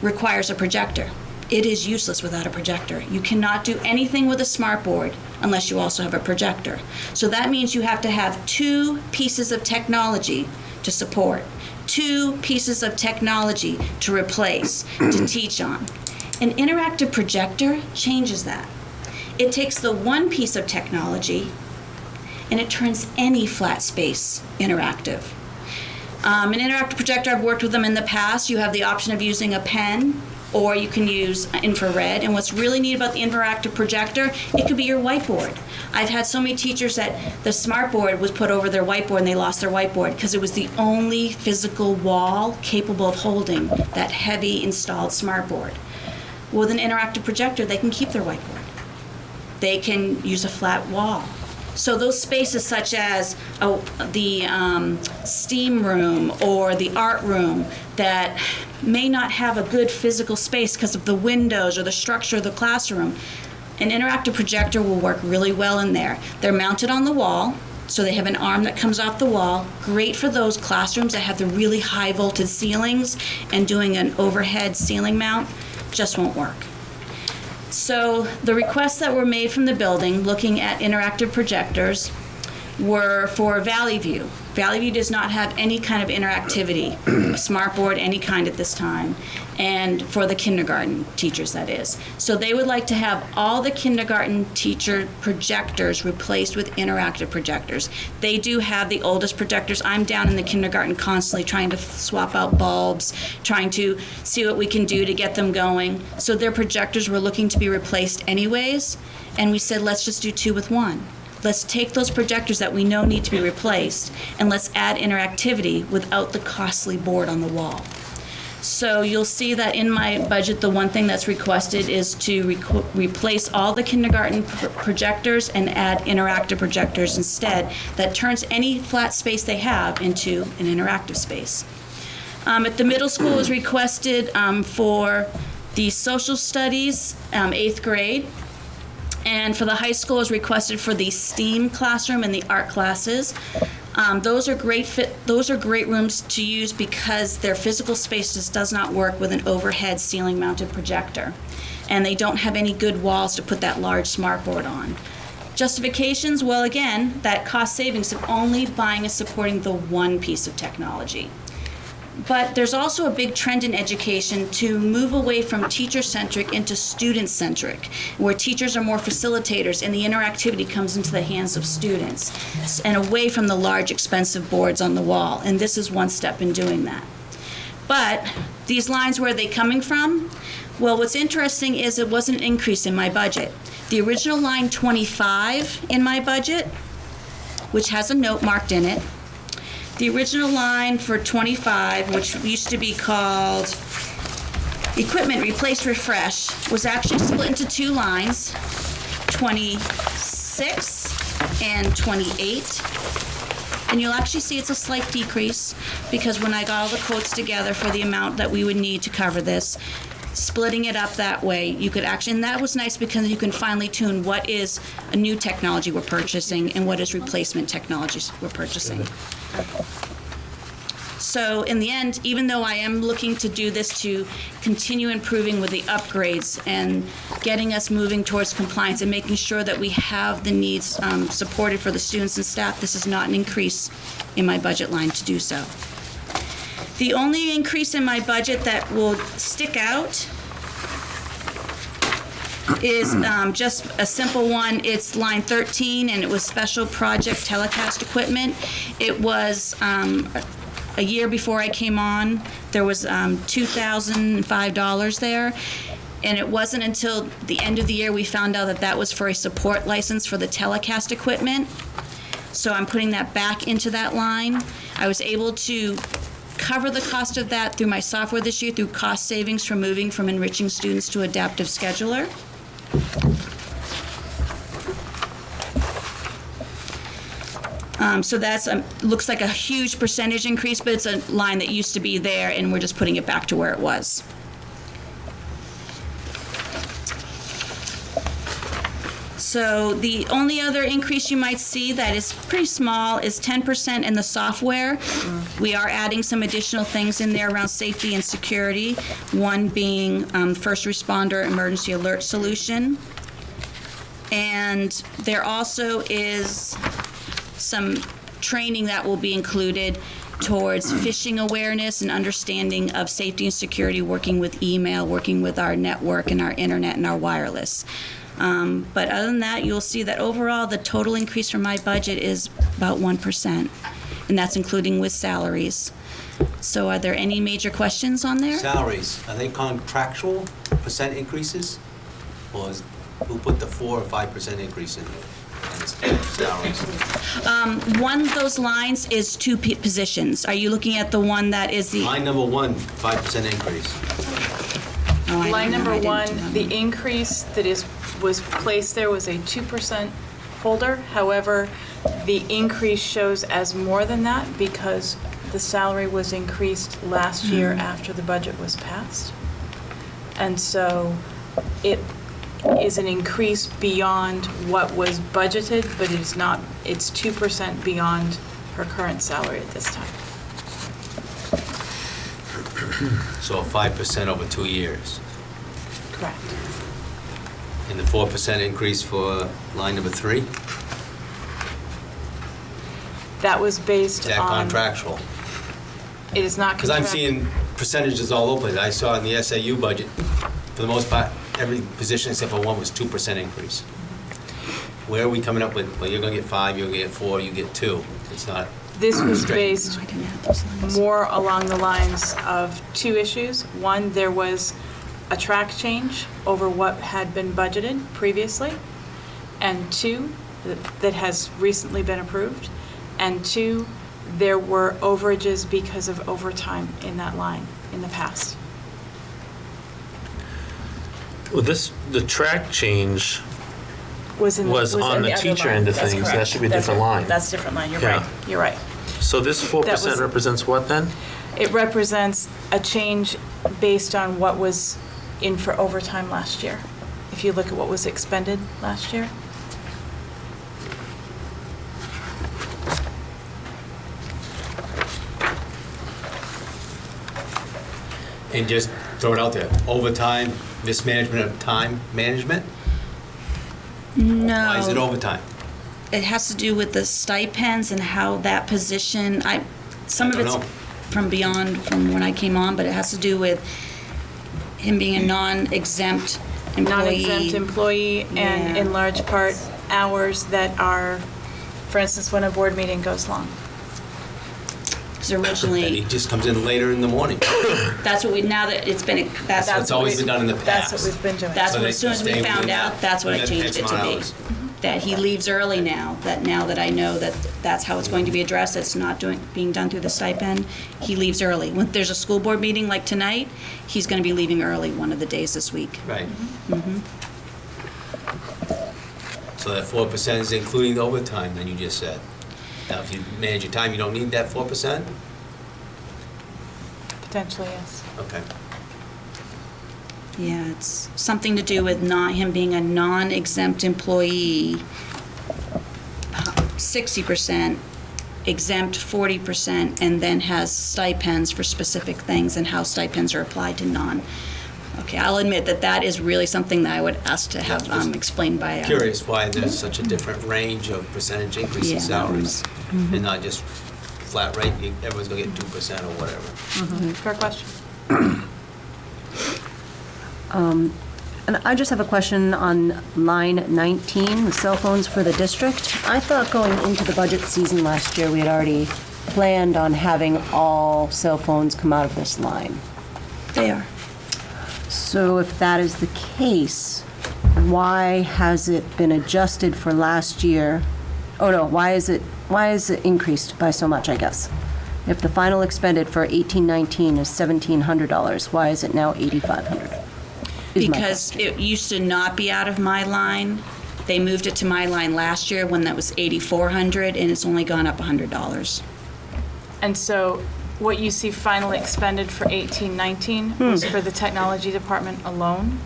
requires a projector. It is useless without a projector. You cannot do anything with a smart board unless you also have a projector. So that means you have to have two pieces of technology to support, two pieces of technology to replace, to teach on. An interactive projector changes that. It takes the one piece of technology and it turns any flat space interactive. An interactive projector, I've worked with them in the past. You have the option of using a pen, or you can use infrared. And what's really neat about the interactive projector, it could be your whiteboard. I've had so many teachers that the smart board was put over their whiteboard and they lost their whiteboard because it was the only physical wall capable of holding that heavy installed smart board. With an interactive projector, they can keep their whiteboard. They can use a flat wall. So those spaces such as the STEAM room or the art room that may not have a good physical space because of the windows or the structure of the classroom, an interactive projector will work really well in there. They're mounted on the wall, so they have an arm that comes off the wall. Great for those classrooms that have the really high voltage ceilings, and doing an overhead ceiling mount just won't work. So the requests that were made from the building looking at interactive projectors were for Valley View. Valley View does not have any kind of interactivity, a smart board, any kind at this time, and for the kindergarten teachers, that is. So they would like to have all the kindergarten teacher projectors replaced with interactive projectors. They do have the oldest projectors. I'm down in the kindergarten constantly trying to swap out bulbs, trying to see what we can do to get them going. So their projectors were looking to be replaced anyways, and we said, let's just do two with one. Let's take those projectors that we know need to be replaced, and let's add interactivity without the costly board on the wall. So you'll see that in my budget, the one thing that's requested is to replace all the kindergarten projectors and add interactive projectors instead. That turns any flat space they have into an interactive space. At the middle school, it was requested for the social studies, 8th grade. And for the high school, it was requested for the STEAM classroom and the art classes. Those are great rooms to use because their physical space just does not work with an overhead ceiling-mounted projector, and they don't have any good walls to put that large smartboard on. Justifications, well, again, that cost savings of only buying and supporting the one piece of technology. But there's also a big trend in education to move away from teacher-centric into student-centric, where teachers are more facilitators and the interactivity comes into the hands of students, and away from the large, expensive boards on the wall. And this is one step in doing that. But these lines, where are they coming from? Well, what's interesting is it wasn't an increase in my budget. The original line 25 in my budget, which has a note marked in it, the original line for 25, which used to be called Equipment Replace Refresh, was actually split into two lines, 26 and 28. And you'll actually see it's a slight decrease because when I got all the quotes together for the amount that we would need to cover this, splitting it up that way, you could actually, and that was nice because you can finely tune what is a new technology we're purchasing and what is replacement technologies we're purchasing. So in the end, even though I am looking to do this to continue improving with the upgrades and getting us moving towards compliance and making sure that we have the needs supported for the students and staff, this is not an increase in my budget line to do so. The only increase in my budget that will stick out is just a simple one. It's line 13, and it was special project telecast equipment. It was a year before I came on, there was $2,005 there. And it wasn't until the end of the year we found out that that was for a support license for the telecast equipment. So I'm putting that back into that line. I was able to cover the cost of that through my software this year through cost savings from moving from enriching students to adaptive scheduler. So that's looks like a huge percentage increase, but it's a line that used to be there, and we're just putting it back to where it was. So the only other increase you might see that is pretty small is 10% in the software. We are adding some additional things in there around safety and security, one being first responder emergency alert solution. And there also is some training that will be included towards phishing awareness and understanding of safety and security, working with email, working with our network and our internet and our wireless. But other than that, you'll see that overall the total increase for my budget is about 1%, and that's including with salaries. So are there any major questions on there? Salaries, are they contractual percent increases? Or who put the 4 or 5% increase in salaries? One of those lines is two positions. Are you looking at the one that is the... Line number 1, 5% increase. Oh, I Line didn't know. number I didn't one, do that the increase that was placed there was a 2% holder. However, the increase shows as more than that because the salary was increased last year after the budget was passed. And so it is an increase beyond what was budgeted, but it is not, it's 2% beyond her current salary at this time. So 5% over 2 years. Correct. And the 4% increase for line number 3? That was based Is that on... contractual? It is not Because I'm contractual. seeing percentages all over the place. I saw in the SAU budget, for the most part, every position except for one was 2% increase. Where are we coming up with, well, you're going to get 5, you're going to get 4, you get 2. It's not... This was straight. based I didn't have those lines. more along the lines of two issues. One, there was a track change over what had been budgeted previously, and two, that has recently been approved, and two, there were overages because of overtime in that line in the past. Well, the track change Was on in the other teacher line. end of That's things. That correct. should be a That's different right. line. That's a different line, you're Yeah. right, you're right. So this 4% was- represents what then? It represents a change based on what was in for overtime last year. If you look at what was expended last year. And just throw it out there, overtime, mismanagement of time management? No. Why is it overtime? It has to do with the stipends and how that position, some of I don't it's know. from beyond, from when I came on, but it has to do with him being a non-exempt employee. Non-exempt employee, and Yeah. in large part, hours that are, for instance, when a board meeting goes long. Because And he originally, just comes in later in the morning. that's what we, now that it's been, that's It's always been done in the That's past. what we've been doing. That's So what, they as soon as we stay found within out, that, that's what I within changed X it to amount of be. hours. That he leaves early now, that I know that that's how it's going to be addressed, it's not being done through the stipend. He leaves early. When there's a school board meeting like tonight, he's gonna be leaving early one of the days this week. Right. So that 4% is including the overtime, then you just said. Now, if you manage your time, you don't need that 4%? Potentially, yes. Okay. Yeah, it's something to do with him being a non-exempt employee, 60%, exempt 40%, and then has stipends for specific things and how stipends are applied to non. Okay, I'll admit that is really something that I would ask to have Yeah, just explained by. Curious why there's such a different range of percentage increase Yeah, in that salaries. one's- And not just flat rate, everyone's gonna get 2% or whatever. Fair question. And I just have a question on line 19, the cell phones for the district. I thought going into the budget season last year, we had already planned on having all cell phones come out of this line. They are. So if that is the case, why has it been adjusted for last year? Oh no, why is it increased by so much, I guess? If the final expended for 18-19 is $1,700, why is it now $8,500? Because it used to not be out of my line. They moved it to my line last year when that was $8,400, and it's only gone up $100. And so what you see finally expended for 18-19 was for the technology department alone.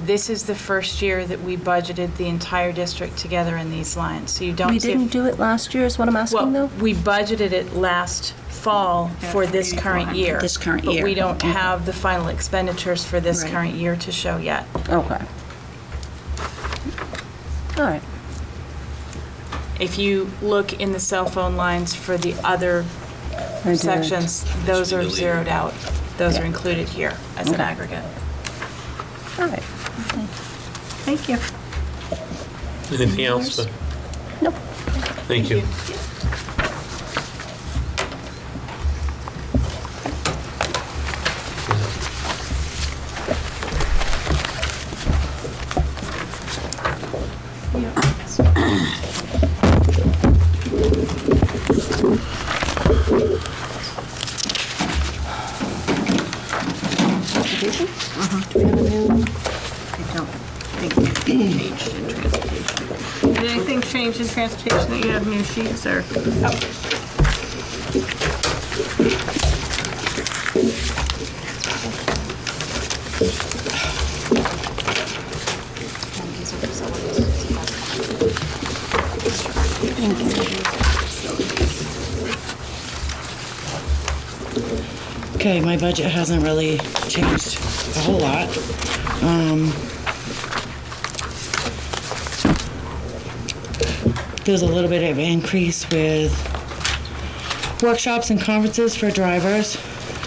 This is the first year that we budgeted the entire district together in these lines. So you don't We see. didn't do it last year is what I'm asking though? Well, we budgeted it last fall for this current year. This current But year. we don't have the final expenditures for this Right. current year to show yet. Okay. All right. If you look in the cell phone lines for the other I did. sections, those are deleted. zeroed out. Those are Yeah. included here as an Okay. aggregate. All right. Thank you. Anything else? Nope. Thank you. Application? Do we have a new? I don't think anything changed in transportation. Did anything change in transportation that you have new sheets or? Okay, my budget hasn't really changed a whole lot. There's a little bit of increase with workshops and conferences for drivers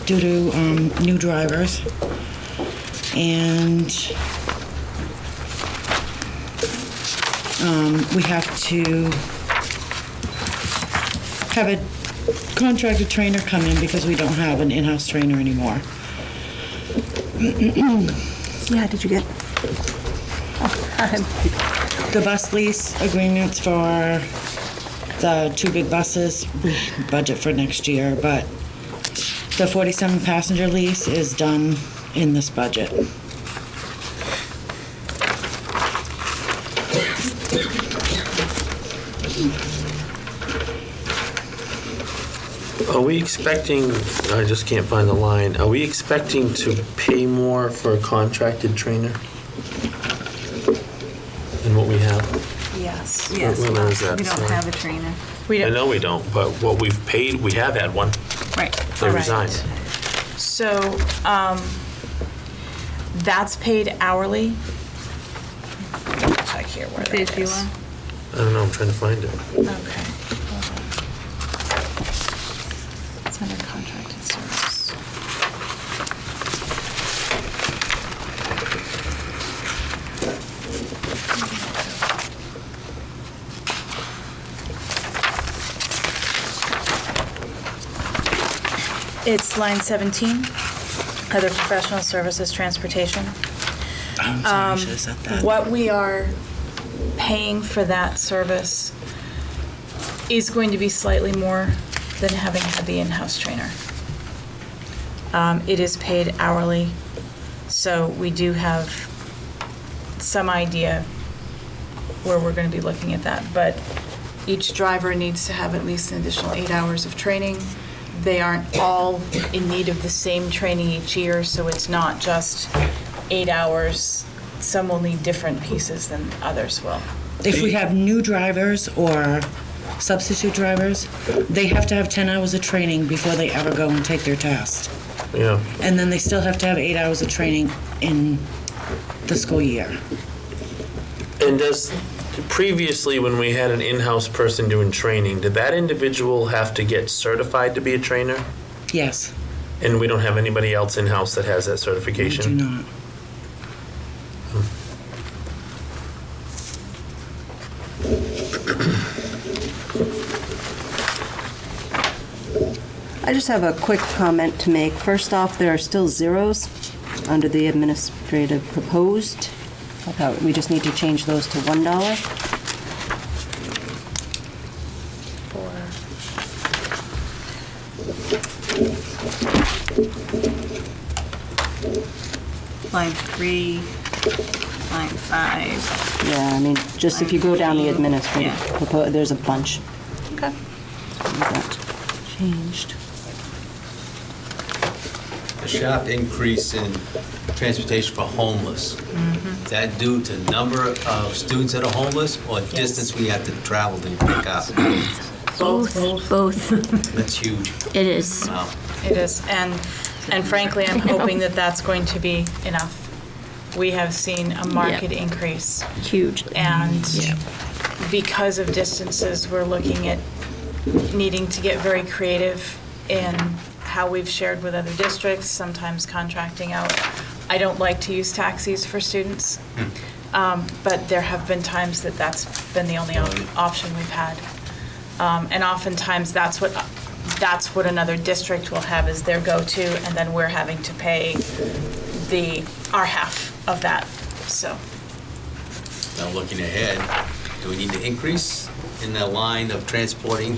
due to new drivers. And we have to have a contracted trainer come in because we don't have an in-house trainer anymore. Yeah, did you get? The bus lease agreements for the 2 big buses, we budget for next year, but the 47 passenger lease is done in this budget. Are we expecting, I just can't find the line, are we expecting to pay more for a contracted trainer than what we have? Yes. Yes, Where is that? we don't have a trainer. We I don't. know we don't, but what we've paid, we have had one. Right. They Right. resigned. So, that's paid hourly. Check here where that Page you is. on? I don't know, I'm trying to find it. Okay. Hold on. It's under contracted service. It's line 17, other professional services, transportation. I'm sorry, I should have said that. What we are paying for that service is going to be slightly more than having had the in-house trainer. It is paid hourly, so we do have some idea where we're going to be looking at that. But each driver needs to have at least an additional 8 hours of training. They aren't all in need of the same training each year, so it's not just 8 hours. Some will need different pieces than others will. If we have new drivers or substitute drivers, they have to have 10 hours of training before they ever go and take their test. Yeah. And then they still have to have 8 hours of training in the school year. And previously, when we had an in-house person doing training, did that individual have to get certified to be a trainer? Yes, And we don't have anybody else in-house that has that we certification? do not. I just have a quick comment to make. First off, there are still zeros under the administrative proposed. I thought we just need to change those to $1. Line 3, line 5. Yeah, I mean, just if you go down the administrative, Yeah. there's a bunch. Okay. That changed. A sharp increase in transportation for homeless. Is that due to number of students that are homeless or distance we have to travel to pick up? Both. That's huge. It is. Wow. It is, and frankly, I'm hoping that that's going to be enough. We have seen a marked increase, Huge. and because of distances, we're looking at needing to get very creative in how we've shared with other districts, sometimes contracting out. I don't like to use taxis for students, but there have been times that that's been the only option we've had. And oftentimes, that's what another district will have as their go-to, and then we're having to pay our half of that, so. Now, looking ahead, do we need to increase in the line of transporting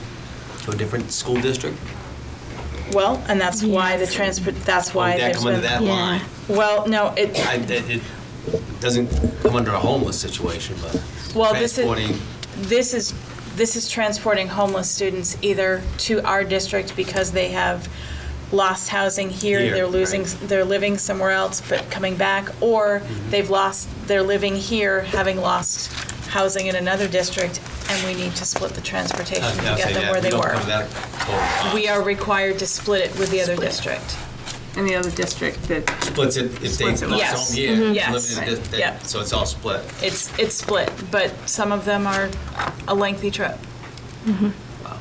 to a different school district? Well, and that's why that's why Would that there's come under been. that line? Well, no, It doesn't come under a homeless situation, but well, transporting. this is transporting homeless students either to our district because they have lost housing here, Here, they're living somewhere else but coming back, or they're living here having lost housing in another district, and we need to split the transportation to get them where they were. We are required to split it with the other district. And the other district that. Splits it if they Splits it. lost Yes. home here. Mhm. Yes. live in a dis- Yeah. So it's all split. It's split, but some of them are a lengthy trip. Wow.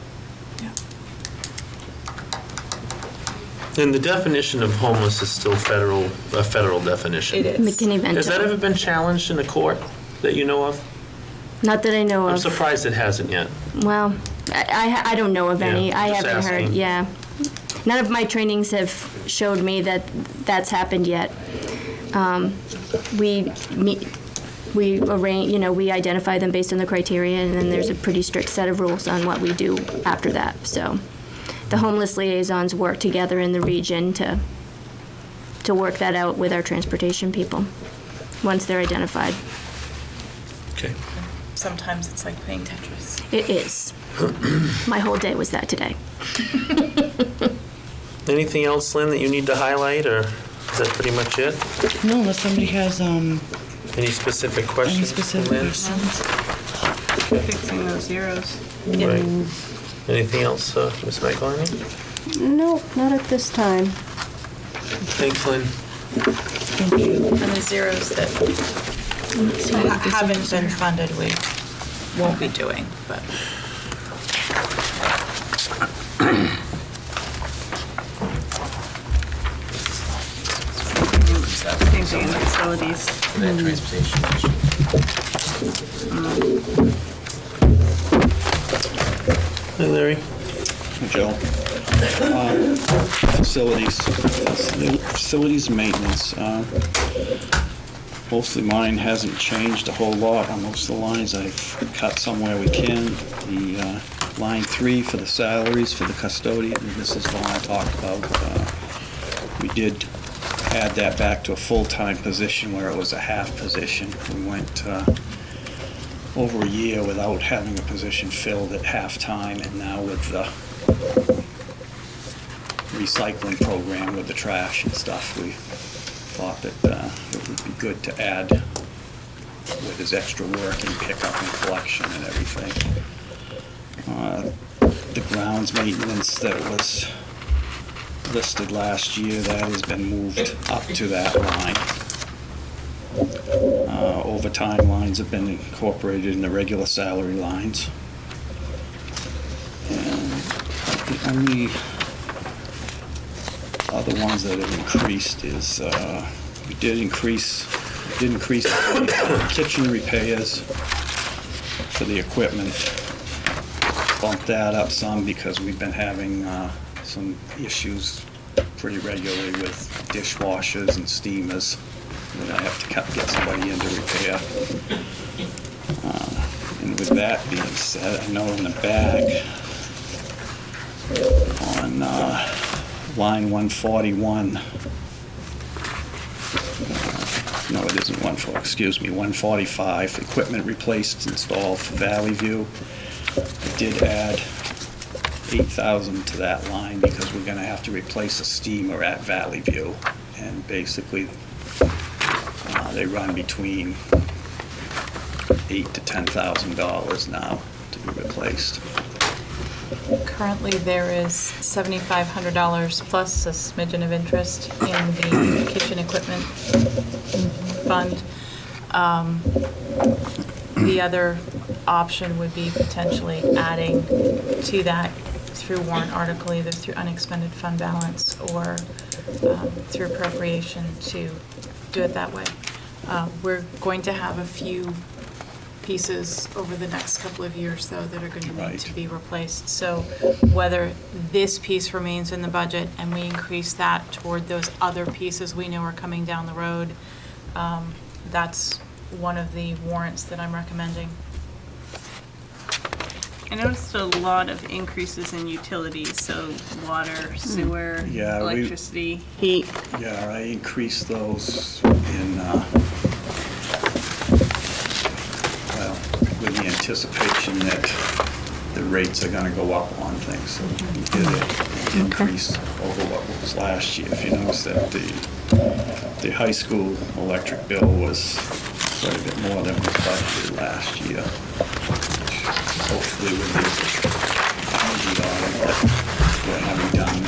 And the definition of homeless is still a federal definition. It is. McKinney-Vento. Has that ever been challenged in a court that you know of? Not that I know I'm of. surprised it hasn't yet. Well, I don't know of any. Yeah, I just haven't heard. asking. Yeah. None of my trainings have showed me that that's happened yet. We arrange, we identify them based on the criteria, and then there's a pretty strict set of rules on what we do after that. So the homeless liaisons work together in the region to work that out with our transportation people once they're identified. Okay. Sometimes it's like playing Tetris. It is. My whole day was that today. Anything else, Lynn, that you need to highlight, or is that pretty much it? No, unless somebody has Any specific any questions? specific Lynn? questions. Fixing those zeros. Right. Anything else, Ms. McElhenney? No, not at this time. Thanks, Lynn. Thank you. And the zeros that haven't been funded, we won't be doing, but. Same thing in the facilities. That transportation issue. Hi, Larry. Joe? Facilities maintenance. Mostly mine hasn't changed a whole lot on most of the lines. I've cut somewhere we can. The line 3 for the salaries for the custodian, and this is the one I talked about. We did add that back to a full-time position where it was a half position. We went over a year without having a position filled at half-time, and now with the recycling program with the trash and stuff, we thought that it would be good to add with his extra work and pickup and collection and everything. The grounds maintenance that was listed last year, that has been moved up to that line. Overtime lines have been incorporated in the regular salary lines. And the only other ones that have increased is, we did increase the kitchen repairs for the equipment. Bumped that up some because we've been having some issues pretty regularly with dishwashers and steamers that I have to get somebody in to repair. And with that being said, I know in the bag on line 141, no, it isn't 145, equipment replaced, installed for Valley View. I did add 8,000 to that line because we're going to have to replace a steamer at Valley View, and basically they run between $8,000 to $10,000 now to be replaced. Currently, there is $7,500 plus a smidgen of interest in the kitchen equipment fund. The other option would be potentially adding to that through warrant article, either through unexpended fund balance or through appropriation to do it that way. We're going to have a few pieces over the next couple of years, though, that are going to need to be replaced. So whether this piece remains in the budget and we increase that toward those other pieces we know are coming down the road, that's one of the warrants that I'm recommending. I noticed a lot of increases in utilities, so water, sewer, Yeah, electricity, heat. Yeah, I increased those in, well, with the anticipation that the rates are gonna go up on things. So we did an increase over what was last year. If you notice that the high school electric bill was quite a bit more than was budgeted last year. Hopefully with the energy audit that we're having done in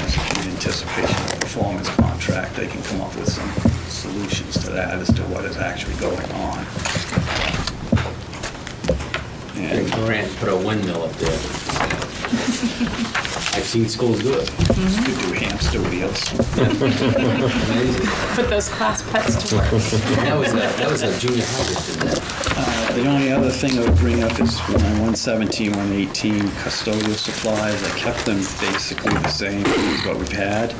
anticipation of the performance contract, they can come up with some solutions to that as to what is actually going on. And Grant put a windmill up there. I've seen schools do it. could do hamster wheels. Amazing. Put those class pets to work. That was a junior high that did that. The only other thing I would bring up is line 117, 118 custodial supplies. I kept them basically the same as what we've had,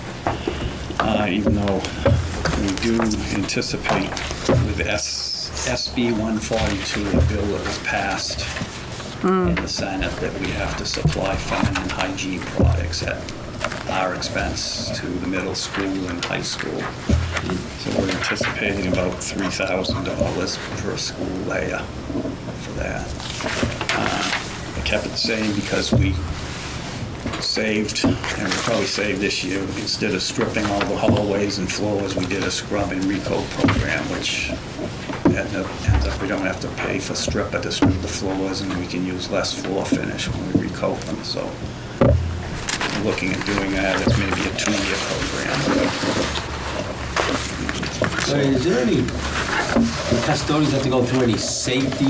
even though we do anticipate with SB 142, a bill that was passed in the Senate, that we have to supply feminine hygiene products at our expense to the middle school and high school. So we're anticipating about $3,000 per school layer for that. I kept it the same because we saved, and we probably saved this year, instead of stripping all the hallways and floors, we did a scrub and recoat program, which ends up we don't have to pay for stripper to strip the floors, and we can use less floor finish when we recoat them. So we're looking at doing that as maybe a 2-year program. So is there any, the custodians have to go through any safety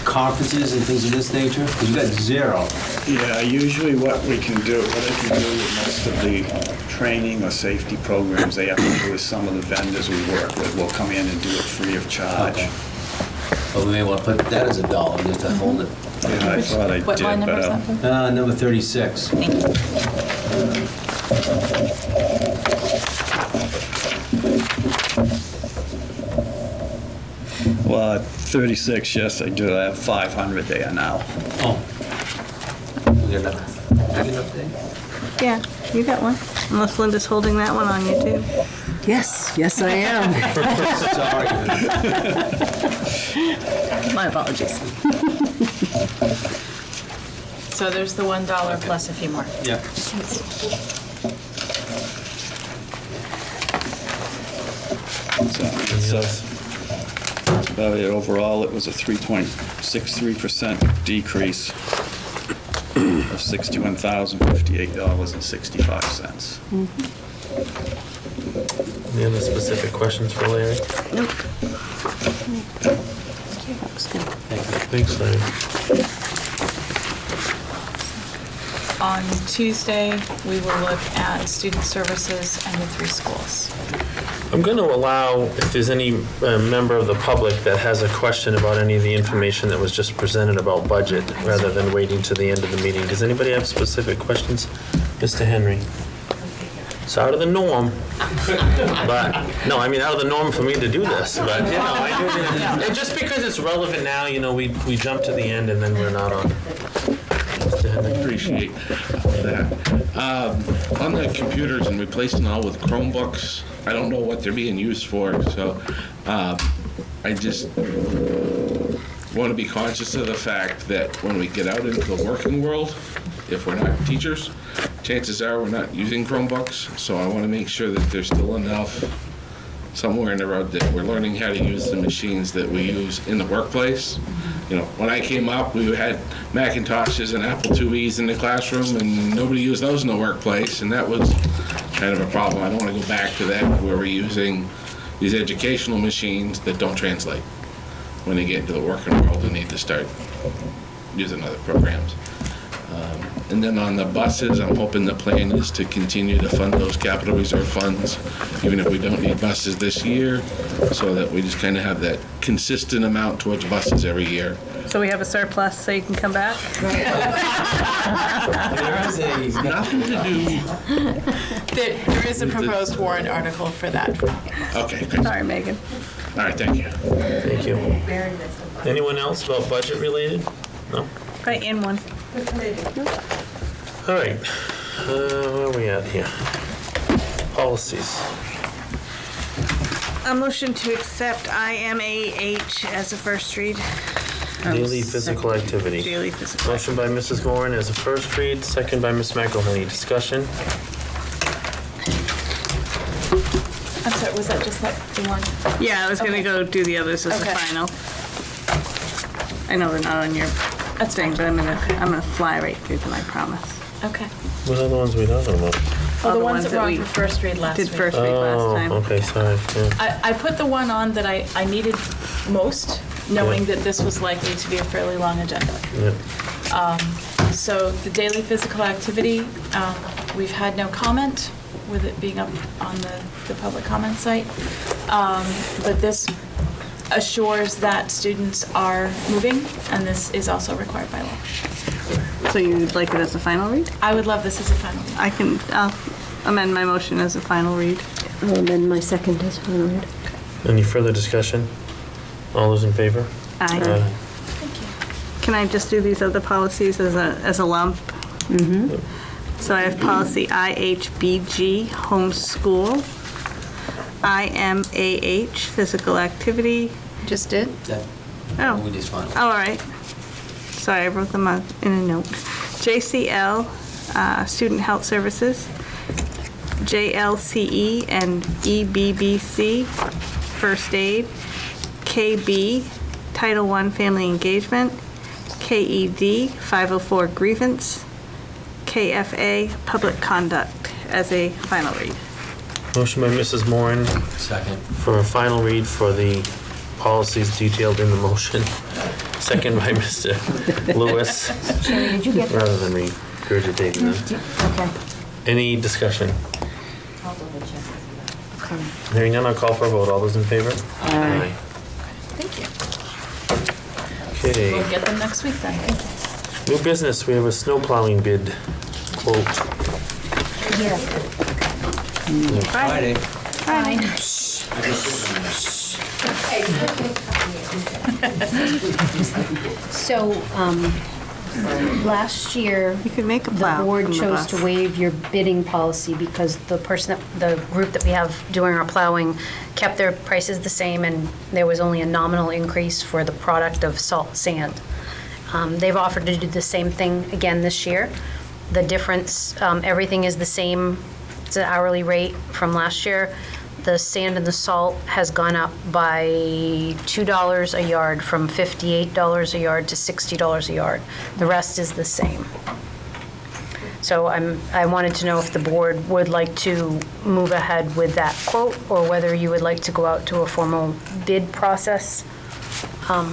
conferences and things of this nature? Because you got 0. Yeah, usually what they can do with most of the training or safety programs they have to do is some of the vendors we work with will come in and do it free of charge. Okay. Well, we may want to put that as a dollar just to hold it. Yeah, I thought I What did, line number is but that? Number 36. Thank you. Well, at 36, yes, I do have 500 there now. Oh. You got enough? You got enough there? Yeah, you got one. Unless Linda's holding that one on you too. Yes, yes, I am. Sorry. My apologies. So there's the $1 plus a few more. Yeah. So overall, it was a 3.63% decrease of $61,058.65. Any other specific questions for Larry? Nope. Thanks, Larry. On Tuesday, we will look at student services and the 3 schools. I'm going to allow, if there's any member of the public that has a question about any of the information that was just presented about budget, rather than waiting to the end of the meeting. Does anybody have specific questions? Mr. Henry? It's out of the norm, but, no, I mean, out of the norm for me to do this, but, you know, I do it. And just because it's relevant now, you know, we jump to the end and then we're not on. Mr. Henry? Appreciate that. On the computers and replacing all with Chromebooks, I don't know what they're being used for, so I just want to be conscious of the fact that when we get out into the working world, if we're not teachers, chances are we're not using Chromebooks, so I want to make sure that there's still enough somewhere in the road that we're learning how to use the machines that we use in the workplace. You know, when I came up, we had Macintoshes and Apple IIes in the classroom, and nobody used those in the workplace, and that was kind of a problem. I don't want to go back to that, where we're using these educational machines that don't translate. When they get into the working world, they need to start using other programs. And then on the buses, I'm hoping the plan is to continue to fund those capital reserve funds, even if we don't need buses this year, so that we just kind of have that consistent amount towards buses every year. So we have a surplus so you can come back? There is a, Nothing to do. There is a proposed warrant article for that. Okay, great. Sorry, Megan. All right, thank you. Thank you. Anyone else about budget related? No? Right, in one. All right, where are we at here? Policies. A motion to accept IMAH as a first read. Daily physical activity. Daily physical. Motion by Mrs. Moran as a first read, second by Ms. McElhenney. Discussion? I'm sorry, was that just that the one? Yeah, I was gonna go do the others as a Okay. final. I know they're not on your thing, but I'm gonna fly right through them, I promise. Okay. What are the ones we don't know about? Oh, the the ones ones that that were on we for first read last week. Did first read last time. Oh, okay, sorry. Yeah. I put the one on that I needed most, knowing that this was likely to be a fairly long agenda. Yeah. So the daily physical activity, we've had no comment with it being up on the public comment site. But this assures that students are moving, and this is also required by law. So you'd like it as a final read? I would love this as a final read. I'll amend my motion as a final read. I'll amend my second as final read. Any further discussion? All those in favor? Aye. Can I just do these other policies as a lump? Mm-hmm. So I have policy IHBG, homeschool, IMAH, physical activity. Just did? Oh. we just found. Oh, all right. Sorry, I wrote them out in a note. JCL, Student Health Services. JLCE and EBBC, First Aid. KB, Title I, Family Engagement. KED, 504, Grievance. KFA, Public Conduct, as a final read. Motion by Mrs. Moran Second. for a final read for the policies detailed in the motion. Second by Mr. Lewis. Sherry, did you get that? Rather than regurgitating them. Okay. Any discussion? I'll double check. Okay. Hearing none, I'll call for a vote. All those in favor? Aye. Thank you. Okay. We'll get them next week then. Thank you. New business, we have a snow plowing bid quote. Friday. So, last year, You could make a the plow board from the chose bus. to waive your bidding policy because the group that we have doing our plowing kept their prices the same, and there was only a nominal increase for the product of salt sand. They've offered to do the same thing again this year. The difference, everything is the same, it's an hourly rate from last year. The sand and the salt has gone up by $2 a yard, from $58 a yard to $60 a yard. The rest is the same. So I wanted to know if the board would like to move ahead with that quote, or whether you would like to go out to a formal bid process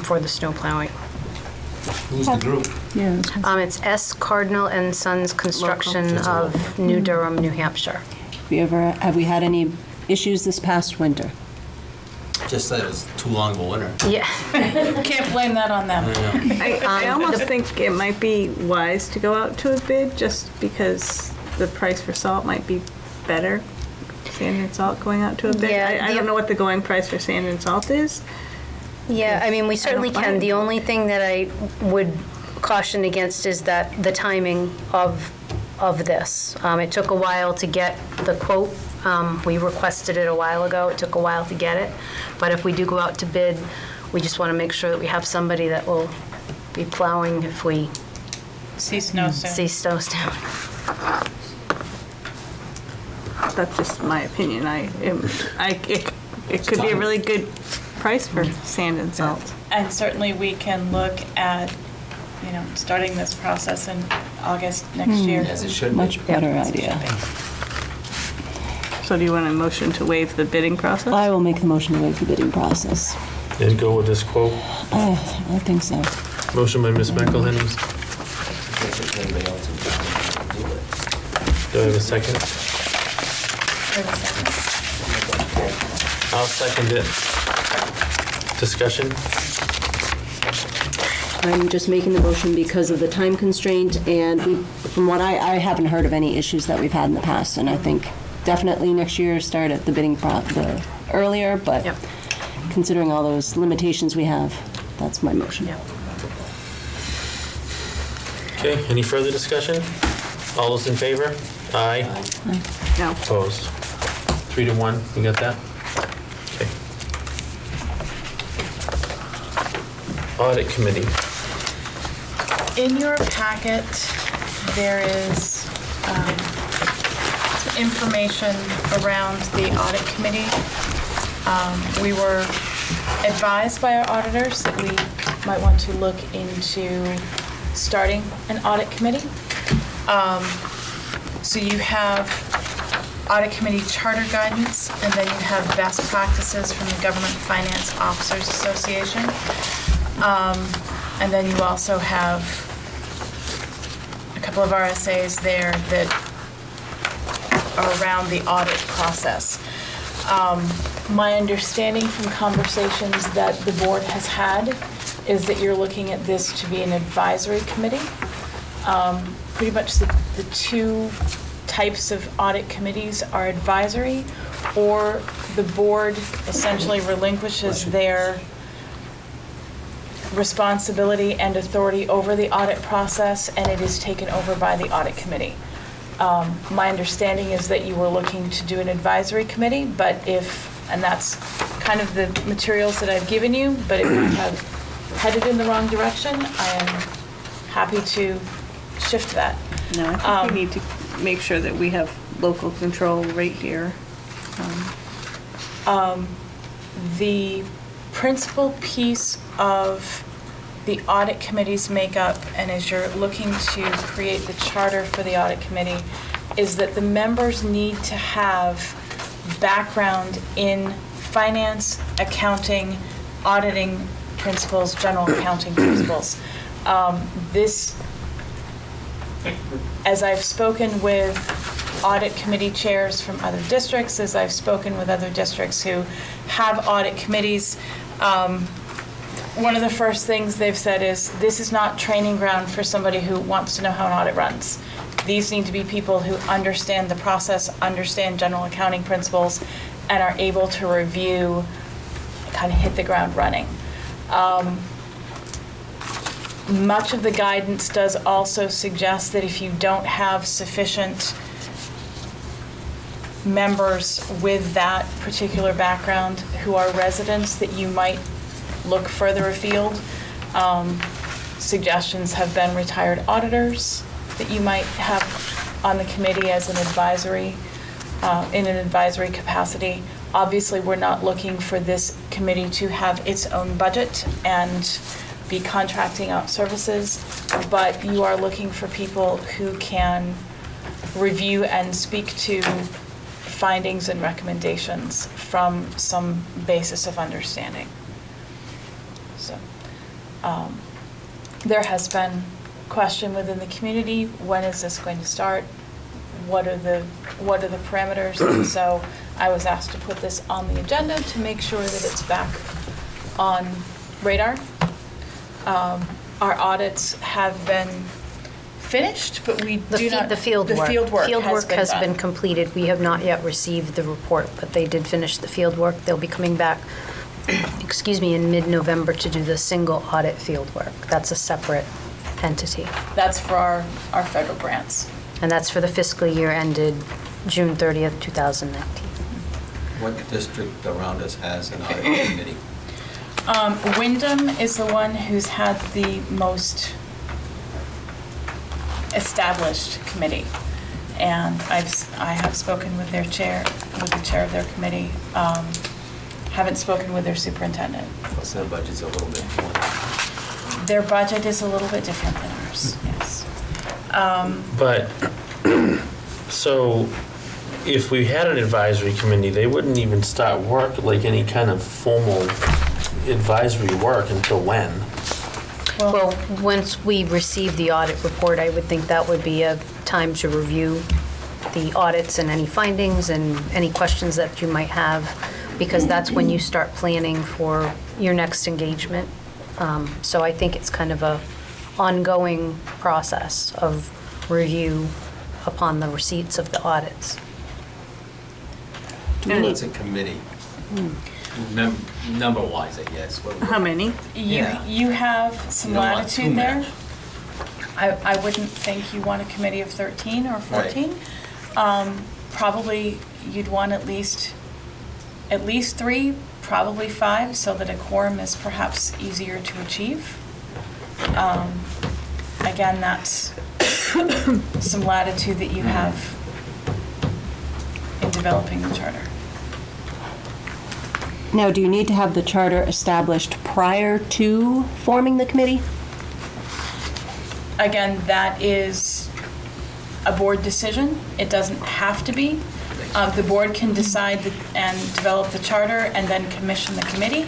for the snow plowing. Who's the group? It's S. Cardinal and Sons Construction of New Durham, New Hampshire. Have we had any issues this past winter? Just that it was too long of a winter. Yeah. Can't blame that on them. I almost think it might be wise to go out to a bid, just because the price for salt might be better. Sand and salt going out to a bid. Yeah, I don't know what the going price for sand and salt is. Yeah, I mean, we certainly find can. it. The only thing that I would caution against is that the timing of this. It took a while to get the quote. We requested it a while ago. It took a while to get it. But if we do go out to bid, we just want to make sure that we have somebody that will be plowing if we See snow soon. see snow soon. That's just my opinion. It could be a really good price for sand and salt. And certainly we can look at, starting this process in August next year. As it should be. Much better idea. So do you want a motion to waive the bidding process? I will make the motion to waive the bidding process. And go with this quote. I think so. Motion by Ms. McElhenney. Can't put anybody else in town to do it. Do I have a second? I'll second it. Discussion? I'm just making the motion because of the time constraint, and from what I haven't heard of any issues that we've had in the past, and I think definitely next year start at the bidding earlier, but Yep. considering all those limitations we have, that's my motion. Yep. Okay, any further discussion? All those in favor? Aye. No. Opposed? 3-1, you got that? Okay. Audit Committee. In your packet, there is some information around the audit committee. We were advised by our auditors that we might want to look into starting an audit committee. So you have audit committee charter guidance, and then you have best practices from the Government Finance Officers Association. And then you also have a couple of RSAs there that are around the audit process. My understanding from conversations that the board has had is that you're looking at this to be an advisory committee. Pretty much the two types of audit committees are advisory, or the board essentially relinquishes their responsibility and authority over the audit process, and it is taken over by the audit committee. My understanding is that you were looking to do an advisory committee, but and that's kind of the materials that I've given you, but if you have headed in the wrong direction, I am happy to shift that. No, I think we need to make sure that we have local control right here. The principal piece of the audit committee's makeup, and as you're looking to create the charter for the audit committee, is that the members need to have background in finance, accounting, auditing principles, general accounting principles. As I've spoken with audit committee chairs from other districts, as I've spoken with other districts who have audit committees, one of the first things they've said is, this is not training ground for somebody who wants to know how an audit runs. These need to be people who understand the process, understand general accounting principles, and are able to review, kind of hit the ground running. Much of the guidance does also suggest that if you don't have sufficient members with that particular background who are residents, that you might look further afield. Suggestions have been retired auditors that you might have on the committee as an advisory, in an advisory capacity. Obviously, we're not looking for this committee to have its own budget and be contracting out services, but you are looking for people who can review and speak to findings and recommendations from some basis of understanding. So, there has been question within the community, when is this going to start? What are the parameters? And so I was asked to put this on the agenda to make sure that it's back on radar. Our audits have been finished, but we do not. The field work. The field work has been done. completed. We have not yet received the report, but they did finish the field work. They'll be coming back, excuse me, in mid-November to do the single audit field work. That's a separate entity. That's for our federal grants. And that's for the fiscal year ended June 30th, 2019. What district around us has an audit committee? Wyndham is the one who's had the most established committee. And I have spoken with their chair, with the chair of their committee. Haven't spoken with their superintendent. Plus their budget's a little bit more. Their budget is a little bit different than ours, yes. But, so, if we had an advisory committee, they wouldn't even start work, like any kind of formal advisory work until when? Well, once we receive the audit report, I would think that would be a time to review the audits and any findings and any questions that you might have, because that's when you start planning for your next engagement. So I think it's kind of a ongoing process of review upon the receipts of the audits. What's a committee? Number-wise, I guess. How many? You have some You don't want latitude too there. many. I wouldn't think you want a committee of 13 or 14. Probably you'd want at least 3, probably 5, so that a quorum is perhaps easier to achieve. Again, that's some latitude that you have in developing the charter. Now, do you need to have the charter established prior to forming the committee? Again, that is a board decision. It doesn't have to be. The board can decide and develop the charter and then commission the committee,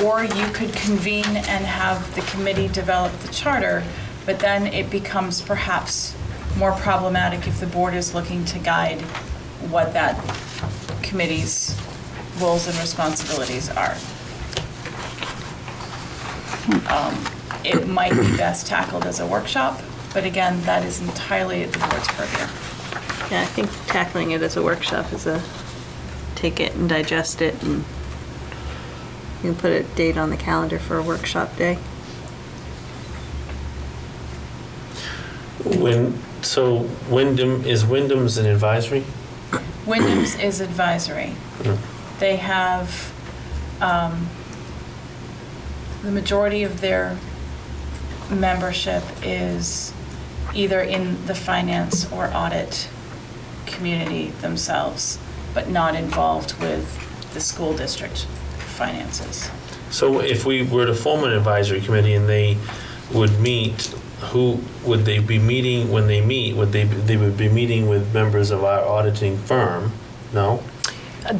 or you could convene and have the committee develop the charter, but then it becomes perhaps more problematic if the board is looking to guide what that committee's roles and responsibilities are. It might be best tackled as a workshop, but again, that is entirely at the board's purview. Yeah, I think tackling it as a workshop is take it and digest it, and you can put a date on the calendar for a workshop day. Wyndham's an advisory? Wyndham's is advisory. They have, the majority of their membership is either in the finance or audit community themselves, but not involved with the school district finances. So if we were to form an advisory committee and they would meet, who would they be meeting when they meet? They would be meeting with members of our auditing firm, no?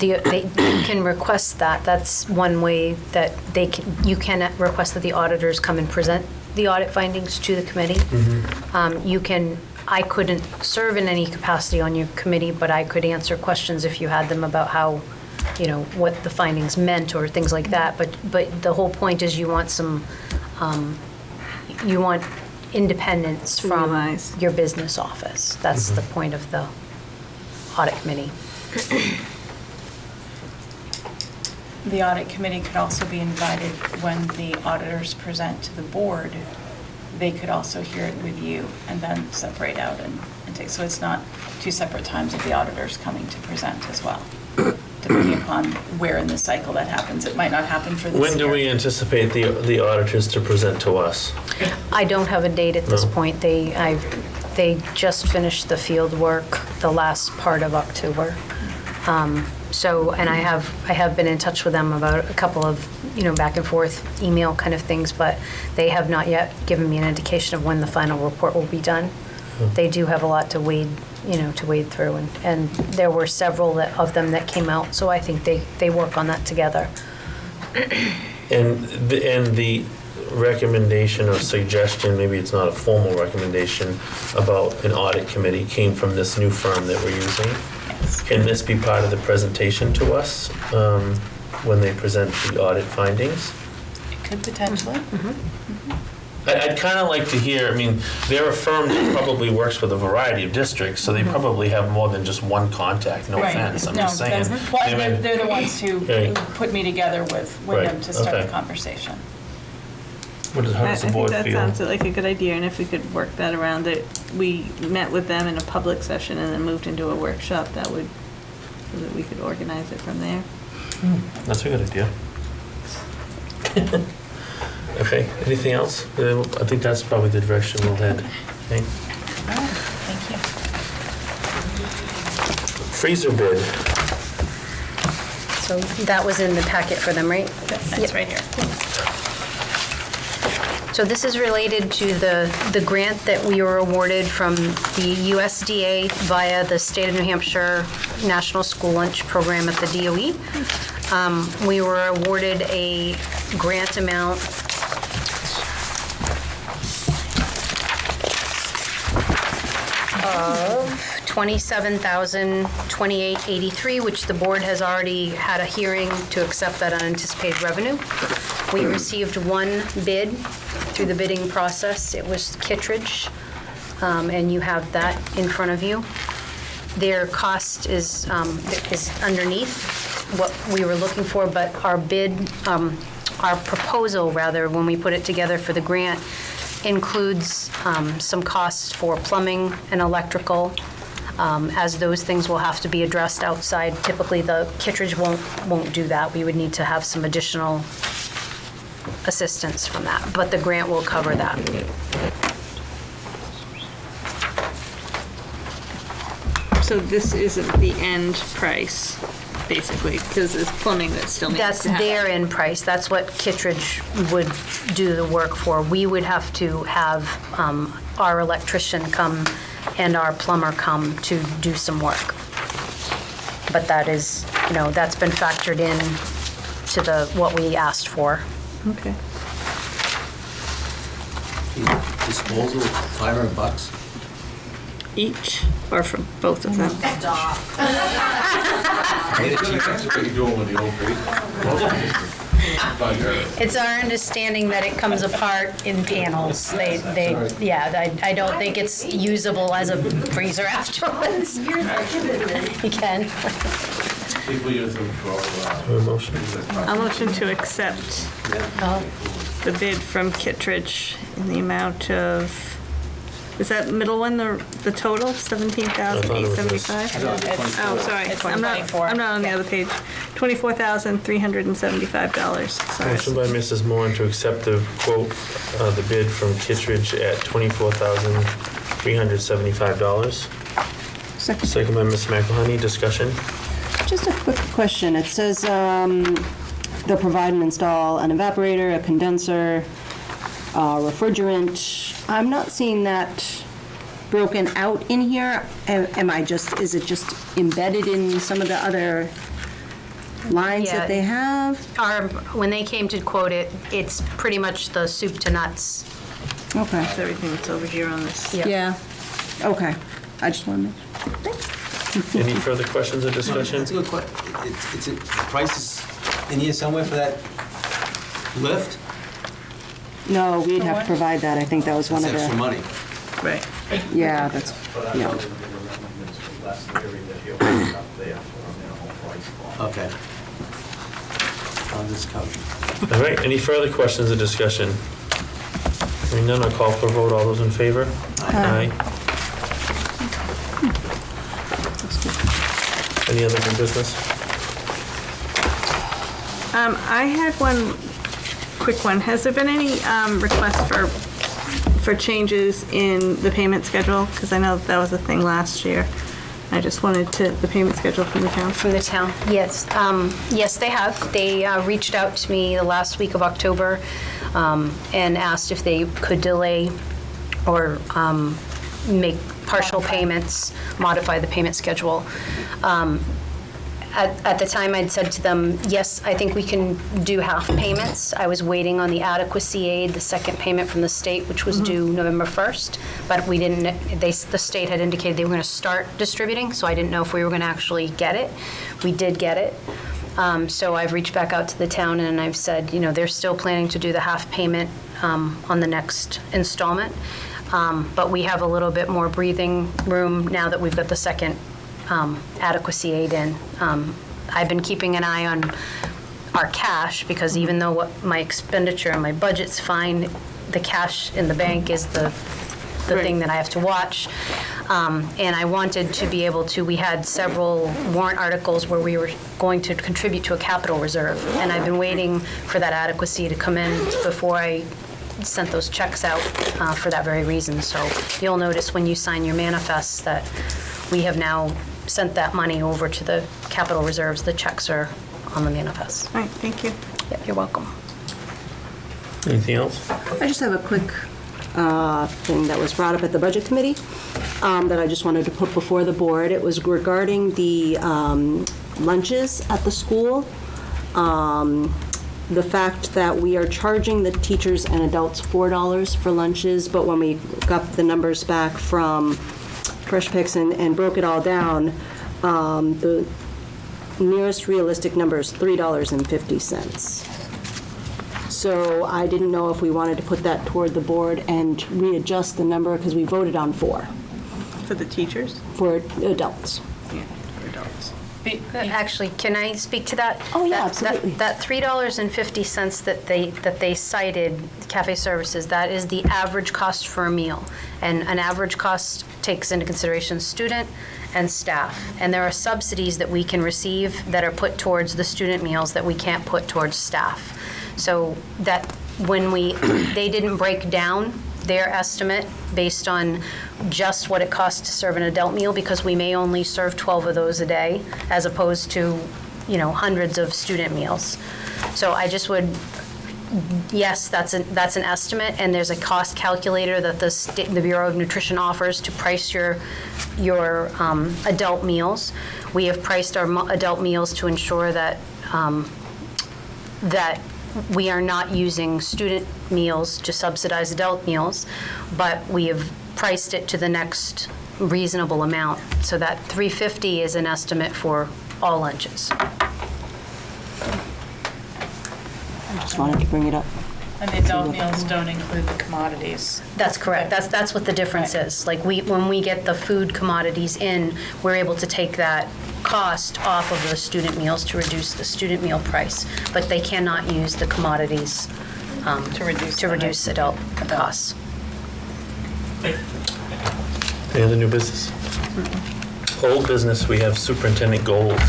You can request that. That's one way that you can request that the auditors come and present the audit findings to the committee. I couldn't serve in any capacity on your committee, but I could answer questions if you had them about how, what the findings meant or things like that. But the whole point is you want independence from Realize. your business office. That's the point of the audit committee. The audit committee could also be invited when the auditors present to the board. They could also hear it with you and then separate out and take, so it's not two separate times of the auditors coming to present as well. Depending upon where in the cycle that happens. It might not happen for this year. When do we anticipate the auditors to present to us? I don't have a date at this No. point. They just finished the field work the last part of October. So, and I have been in touch with them about a couple of, back and forth email kind of things, but they have not yet given me an indication of when the final report will be done. They do have a lot to wade through, and there were several of them that came out, so I think they work on that together. And the recommendation or suggestion, maybe it's not a formal recommendation, about an audit committee came from this new firm that we're using. Yes. Can this be part of the presentation to us when they present the audit findings? It could potentially. I'd kind of like to hear, they're a firm that probably works with a variety of districts, so they probably have more than just one contact, no Right. offense, I'm No, just saying. well, they're the ones who Right. put me together with them Right, to start okay. the conversation. How does the I board think that feel? sounds like a good idea, and if we could work that around, that we met with them in a public session and then moved into a workshop, so that we could organize it from there. That's a good idea. Okay, anything else? I think that's probably the direction we'll head. Okay. All right, thank you. Freezer bid. So that was in the packet for them, right? That's right here. So this is related to the grant that we were awarded from the USDA via the State of New Hampshire National School Lunch Program at the DOE. We were awarded a grant amount of $27,028.83, which the board has already had a hearing to accept that unanticipated revenue. We received one bid through the bidding process. It was Kittredge, and you have that in front of you. Their cost is underneath what we were looking for, but our proposal, rather, when we put it together for the grant, includes some costs for plumbing and electrical, as those things will have to be addressed outside. Typically, the Kittredge won't do that. We would need to have some additional assistance from that, but the grant will cover that. So this isn't the end price, basically, because it's plumbing that still needs to That's happen. their end price. That's what Kittredge would do the work for. We would have to have our electrician come and our plumber come to do some work. But that is, that's been factored in to what we asked for. Okay. Disposal, $500? Each, or from both of them? It's our understanding that it comes apart in panels. I don't think it's usable as a freezer afterwards. You can. I'll motion to accept the bid from Kittredge in the amount of, is that middle one, the total, $17,875? Oh, sorry, It's I'm not 24. on the other page. $24,375, sorry. Motion by Mrs. Moran to accept the quote, the bid from Kittredge at $24,375. Second by Ms. McElhenney. Discussion? Just a quick question. It says they'll provide and install an evaporator, a condenser, refrigerant. I'm not seeing that broken out in here. Is it just embedded in some of the other lines Yeah. that they have? When they came to quote it, it's pretty much the soup to nuts. Okay. It's everything that's over here on this. Yeah. Okay. I just want to Any further questions or discussion? That's a good question. The price is in here somewhere for that lift? No, we'd have to provide that. I think that was one That's of extra the, money. Right. yeah, that's, yeah. Okay. I'll just cover. All right, any further questions or discussion? Hearing none, I'll call for a vote. All those in favor? Aye. Any other new business? I had one quick one. Has there been any requests for changes in the payment schedule? Because I know that was a thing last year. I just wanted the payment schedule from the town. From the town, yes. Yes, they have. They reached out to me the last week of October and asked if they could delay or make partial payments, modify the payment schedule. At the time, I'd said to them, yes, I think we can do half payments. I was waiting on the adequacy aid, the second payment from the state, which was due November 1st, but we didn't, the state had indicated they were going to start distributing, so I didn't know if we were going to actually get it. We did get it. So I've reached back out to the town and I've said, they're still planning to do the half payment on the next installment. But we have a little bit more breathing room now that we've got the second adequacy aid in. I've been keeping an eye on our cash because even though what my expenditure and my budget's fine, the cash in the bank is the thing that I have to watch. And I wanted to be able to, we had several warrant articles where we were going to contribute to a capital reserve. And I've been waiting for that adequacy to come in before I sent those checks out for that very reason. So you'll notice when you sign your manifests that we have now sent that money over to the capital reserves. The checks are on the manifest. All right, thank you. Yep, you're welcome. Anything else? I just have a quick thing that was brought up at the Budget Committee that I just wanted to put before the board. It was regarding the lunches at the school. The fact that we are charging the teachers and adults $4 for lunches, but when we got the numbers back from Fresh Picks and broke it all down, the nearest realistic number is $3.50. So I didn't know if we wanted to put that toward the board and readjust the number because we voted on 4 For the teachers? for adults. Yeah, for adults. Actually, can I speak to that? Oh, yeah, That- absolutely. That $3.50 that they cited, Cafe Services, that is the average cost for a meal. And an average cost takes into consideration student and staff. And there are subsidies that we can receive that are put towards the student meals that we can't put towards staff. So that when they didn't break down their estimate based on just what it costs to serve an adult meal because we may only serve 12 of those a day as opposed to, hundreds of student meals. So I just would, yes, that's an estimate, and there's a cost calculator that the Bureau of Nutrition offers to price your adult meals. We have priced our adult meals to ensure that that we are not using student meals to subsidize adult meals, but we have priced it to the next reasonable amount. So that $3.50 is an estimate for all lunches. I just wanted to bring it up. And the adult meals don't include the commodities. That's correct. That's what the difference is. Like when we get the food commodities in, we're able to take that cost off of the student meals to reduce the student meal price, but they cannot use the commodities to reduce adult costs. Any other new business? Old business, we have superintendent goals.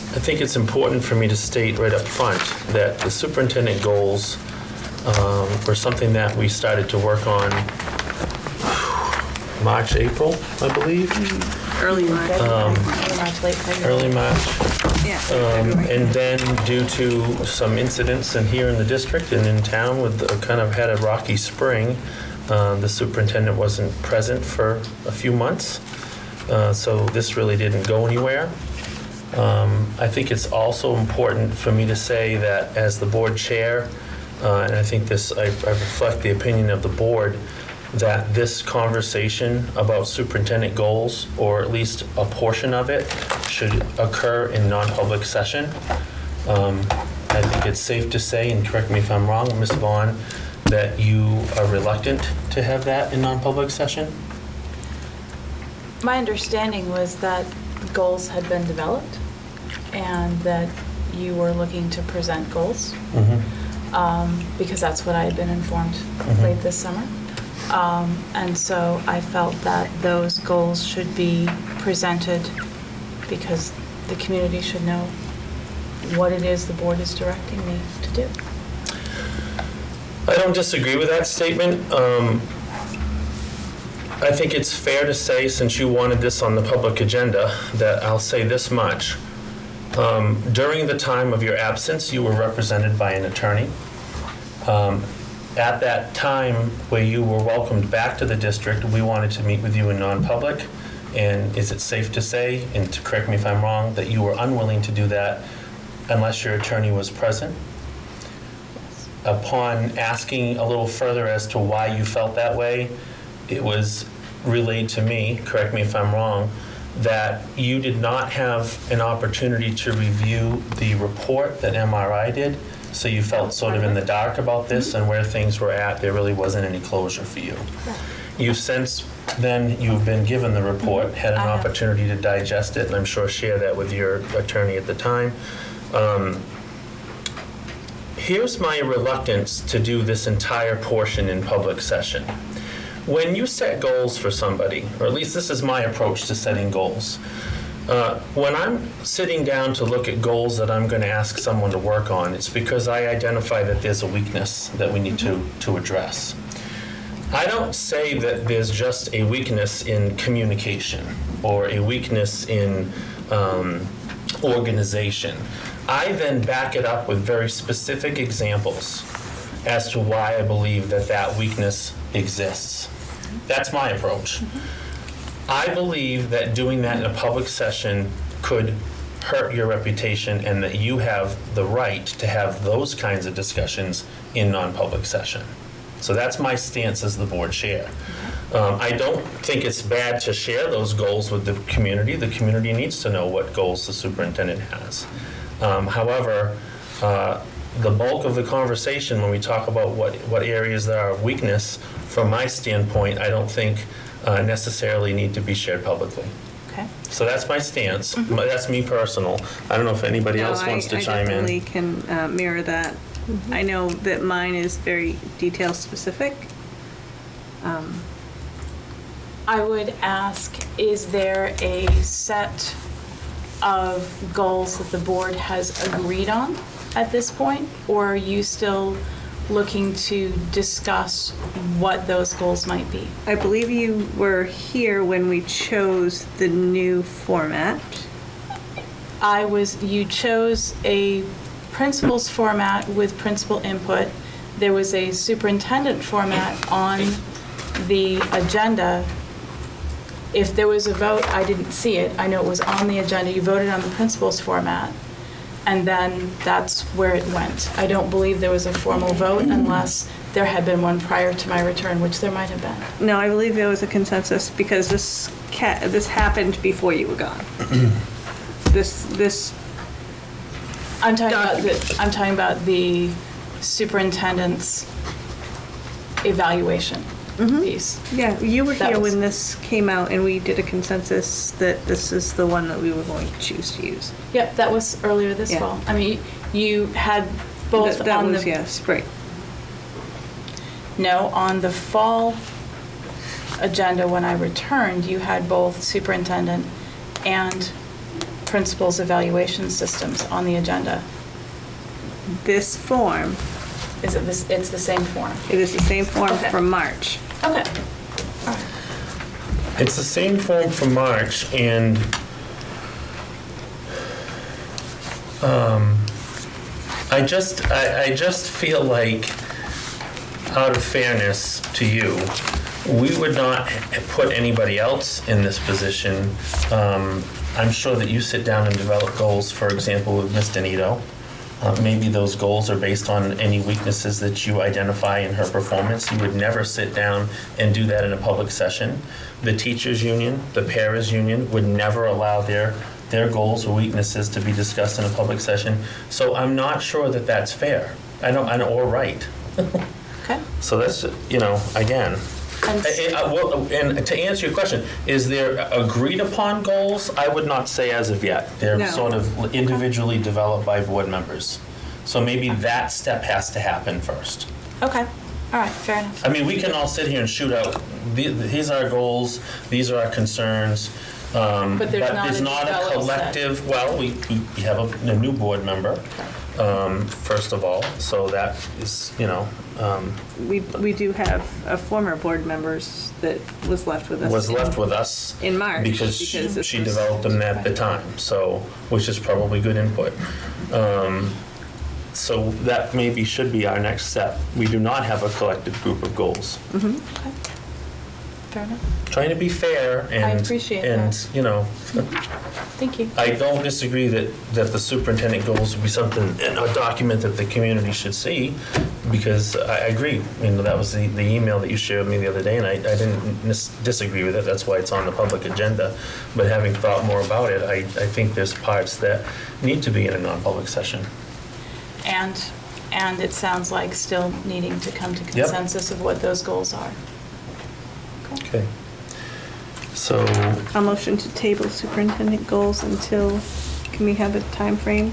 I think it's important for me to state right up front that the superintendent goals were something that we started to work on March, April, I believe. Early March. Early March. Yeah. And then due to some incidents here in the district and in town kind of had a rocky spring, the superintendent wasn't present for a few months. So this really didn't go anywhere. I think it's also important for me to say that as the board chair, and I think I reflect the opinion of the board, that this conversation about superintendent goals, or at least a portion of it, should occur in non-public session. I think it's safe to say, and correct me if I'm wrong, Ms. Vaughn, that you are reluctant to have that in non-public session? My understanding was that goals had been developed and that you were looking to present goals, because that's what I had been informed late this summer. And so I felt that those goals should be presented because the community should know what it is the board is directing me to do. I don't disagree with that statement. I think it's fair to say, since you wanted this on the public agenda, that I'll say this much. During the time of your absence, you were represented by an attorney. At that time where you were welcomed back to the district, we wanted to meet with you in non-public. And is it safe to say, and to correct me if I'm wrong, that you were unwilling to do that unless your attorney was present? Upon asking a little further as to why you felt that way, it was relayed to me, correct me if I'm wrong, that you did not have an opportunity to review the report that MRI did, so you felt sort of in the dark about this and where things were at. There really wasn't any closure for you. You've since then, you've been given the report, had an opportunity to digest it, and I'm sure share that with your attorney at the time. Here's my reluctance to do this entire portion in public session. When you set goals for somebody, or at least this is my approach to setting goals, when I'm sitting down to look at goals that I'm going to ask someone to work on, it's because I identify that there's a weakness that we need to address. I don't say that there's just a weakness in communication or a weakness in organization. I then back it up with very specific examples as to why I believe that that weakness exists. That's my approach. I believe that doing that in a public session could hurt your reputation and that you have the right to have those kinds of discussions in non-public session. So that's my stance as the board chair. I don't think it's bad to share those goals with the community. The community needs to know what goals the superintendent has. However, the bulk of the conversation when we talk about what areas there are of weakness, from my standpoint, I don't think necessarily need to be shared publicly. Okay. So that's my stance. That's me personal. I don't know if anybody else wants to chime in. I definitely can mirror that. I know that mine is very detail specific. I would ask, is there a set of goals that the board has agreed on at this point? Or are you still looking to discuss what those goals might be? I believe you were here when we chose the new format. You chose a principals format with principal input. There was a superintendent format on the agenda. If there was a vote, I didn't see it. I know it was on the agenda. You voted on the principals format, and then that's where it went. I don't believe there was a formal vote unless there had been one prior to my return, which there might have been. No, I believe there was a consensus because this happened before you were gone. This I'm talking about the superintendent's evaluation piece. Yeah, you were That here was- when this came out, and we did a consensus that this is the one that we were going to choose to use. Yep, that was earlier this Yeah. fall. I mean, you had both That on was, the... yeah, spring. No, on the fall agenda when I returned, you had both superintendent and principal's evaluation systems on the agenda. This form, Is it this, it's the same form? it is the same form Okay. from March. Okay. It's the same form from March, and I just feel like, out of fairness to you, we would not put anybody else in this position. I'm sure that you sit down and develop goals, for example, with Ms. Denito. Maybe those goals are based on any weaknesses that you identify in her performance. You would never sit down and do that in a public session. The teachers union, the paras union would never allow their their goals or weaknesses to be discussed in a public session. So I'm not sure that that's fair. I don't, or right. Okay. So that's, again. And to answer your question, is there agreed upon goals? I would not say as of yet. They're No. sort of individually developed by board members. So maybe that step has to happen first. Okay, all right, fair enough. I mean, we can all sit here and shoot out, these are our goals, these are our concerns. But there's not there's a not a developed set. collective, well, we have a new board member, first of all, so that is, We do have a former board members that was left with us. was left with us. In March, Because because she this was- developed them at the time, so, which is probably good input. So that maybe should be our next step. We do not have a collective group of goals. Fair enough. Trying to be fair and. appreciate And, Thank you. I don't disagree that the superintendent goals would be something, a document that the community should see, because I agree. That was the email that you shared me the other day, and I didn't disagree with it. That's why it's on the public agenda. But having thought more about it, I think there's parts that need to be in a non-public session. And it sounds like still needing to come to consensus of what those goals are. Okay. So, A motion to table superintendent goals until, can we have a time frame?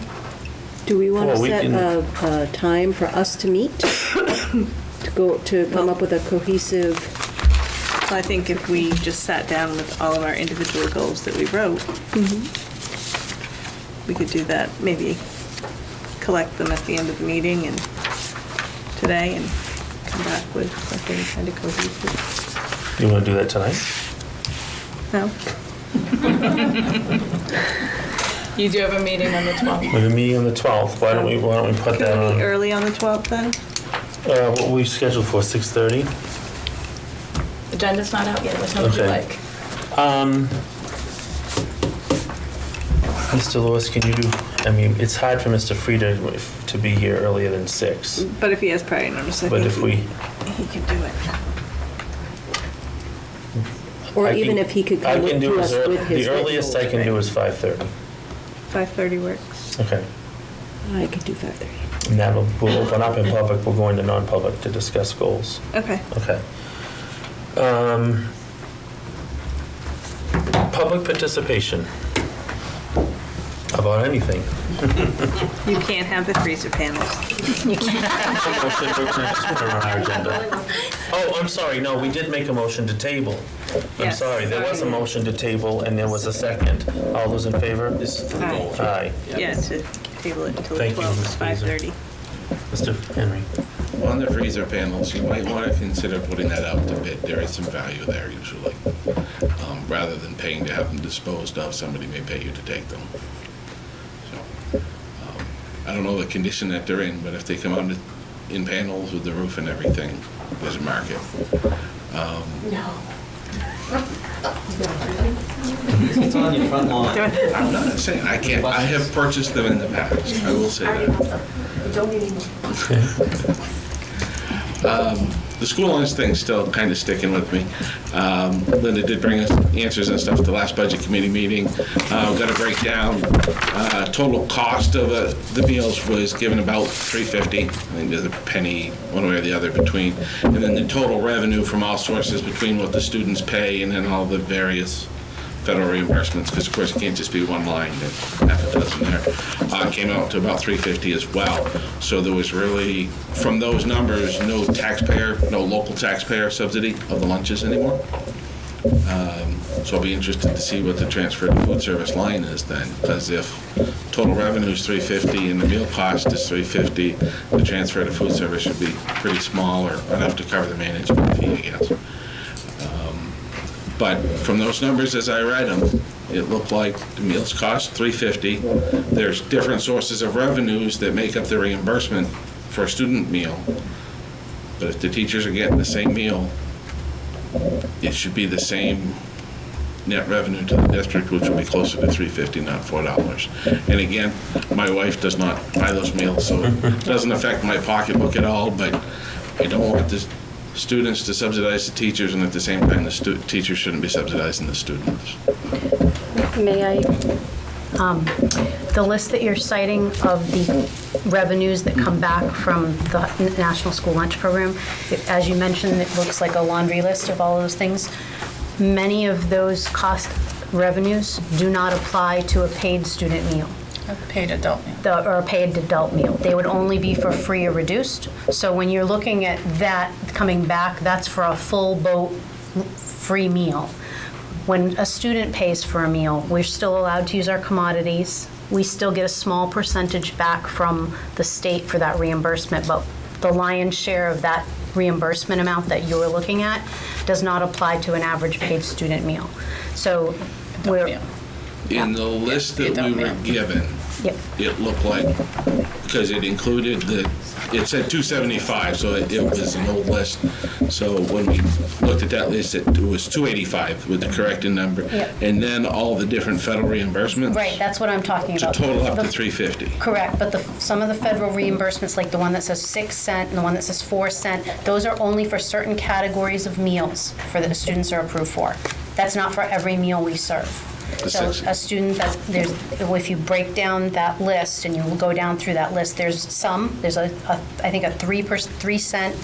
Do we want Well, to we set can- a time for us to meet? To come up with a cohesive, So I think if we just sat down with all of our individual goals that we wrote, we could do that, maybe collect them at the end of the meeting and today and come back with something kind of cohesive. you want to do that tonight? No? You do have a meeting on the 12th. We have a meeting on the 12th. Why don't we put that Can we on? meet early on the 12th then? What we scheduled for, 6:30? Agenda's not out yet, what time would you Okay. like? Mr. Lewis, can you do, it's hard for Mr. Frieda to be here earlier than 6. But if he has prior notice, I But think if we, he could do it. or I even can- if he could I come can do to us as with his. the earliest I can do is 5:30. 5:30 works. Okay. I could do 5:30. And that'll, we'll open up in public, we'll go into non-public to discuss goals. Okay. Okay. Public participation. About anything. You can't have the freezer panels. Oh, I'm sorry, no, we did make a motion to table. I'm Yes, sorry, there was a sorry. motion to table and there was a second. All those in favor? This is for the Aye. goals. Aye. Yeah, to table it until Thank you, 12, Ms. Fraser. 5:30. Mr. Henry. On the freezer panels, you might want to consider putting that out to bid. There is some value there usually. Rather than paying to have them disposed of, somebody may pay you to take them. So, I don't know the condition that they're in, but if they come out in panels with the roof and everything, there's a market. It's on your front lawn. I'm not saying, I have purchased them in the past, I will say that. The school lunch thing's still kind of sticking with me. Linda did bring us answers and stuff at the last budget committee meeting. Got a breakdown. Total cost of the meals was given about $3.50. I think there's a penny one way or the other between. And then the total revenue from all sources between what the students pay and then all the various federal reimbursements, because of course it can't just be one line, there's half a dozen there, came out to about $3.50 as well. So there was really, from those numbers, no local taxpayer subsidy of the lunches anymore. So I'll be interested to see what the transfer to food service line is then, because if total revenue is $3.50 and the meal cost is $3.50, the transfer to food service should be pretty small or enough to cover the management fee, I guess. But from those numbers, as I read them, it looked like the meals cost $3.50. There's different sources of revenues that make up the reimbursement for a student meal. But if the teachers are getting the same meal, it should be the same net revenue to the district, which will be closer to $3.50, not $4. And again, my wife does not buy those meals, so it doesn't affect my pocketbook at all, but I don't want the students to subsidize the teachers, and at the same time, the teachers shouldn't be subsidizing the students. May I The list that you're citing of the revenues that come back from the National School Lunch Program, as you mentioned, it looks like a laundry list of all those things. Many of those cost revenues do not apply to a paid student meal. A paid adult meal. Or a paid adult meal. They would only be for free or reduced. So when you're looking at that coming back, that's for a full boat free meal. When a student pays for a meal, we're still allowed to use our commodities. We still get a small percentage back from the state for that reimbursement, but the lion's share of that reimbursement amount that you're looking at does not apply to an average paid student meal. So we're... In the list that we were given, Yep. it looked like, because it included it said 275, so it was an old list. So when we looked at that list, it was 285 with the corrected number. Yep. And then all the different federal reimbursements. Right, that's what I'm talking To about. total up to The- 350. Correct, but some of the federal reimbursements, like the one that says 6 cent and the one that says 4 cent, those are only for certain categories of meals for that the students are approved for. That's not for every meal we serve. So a student if you break down that list and you go down through that list, there's I think a 3 cent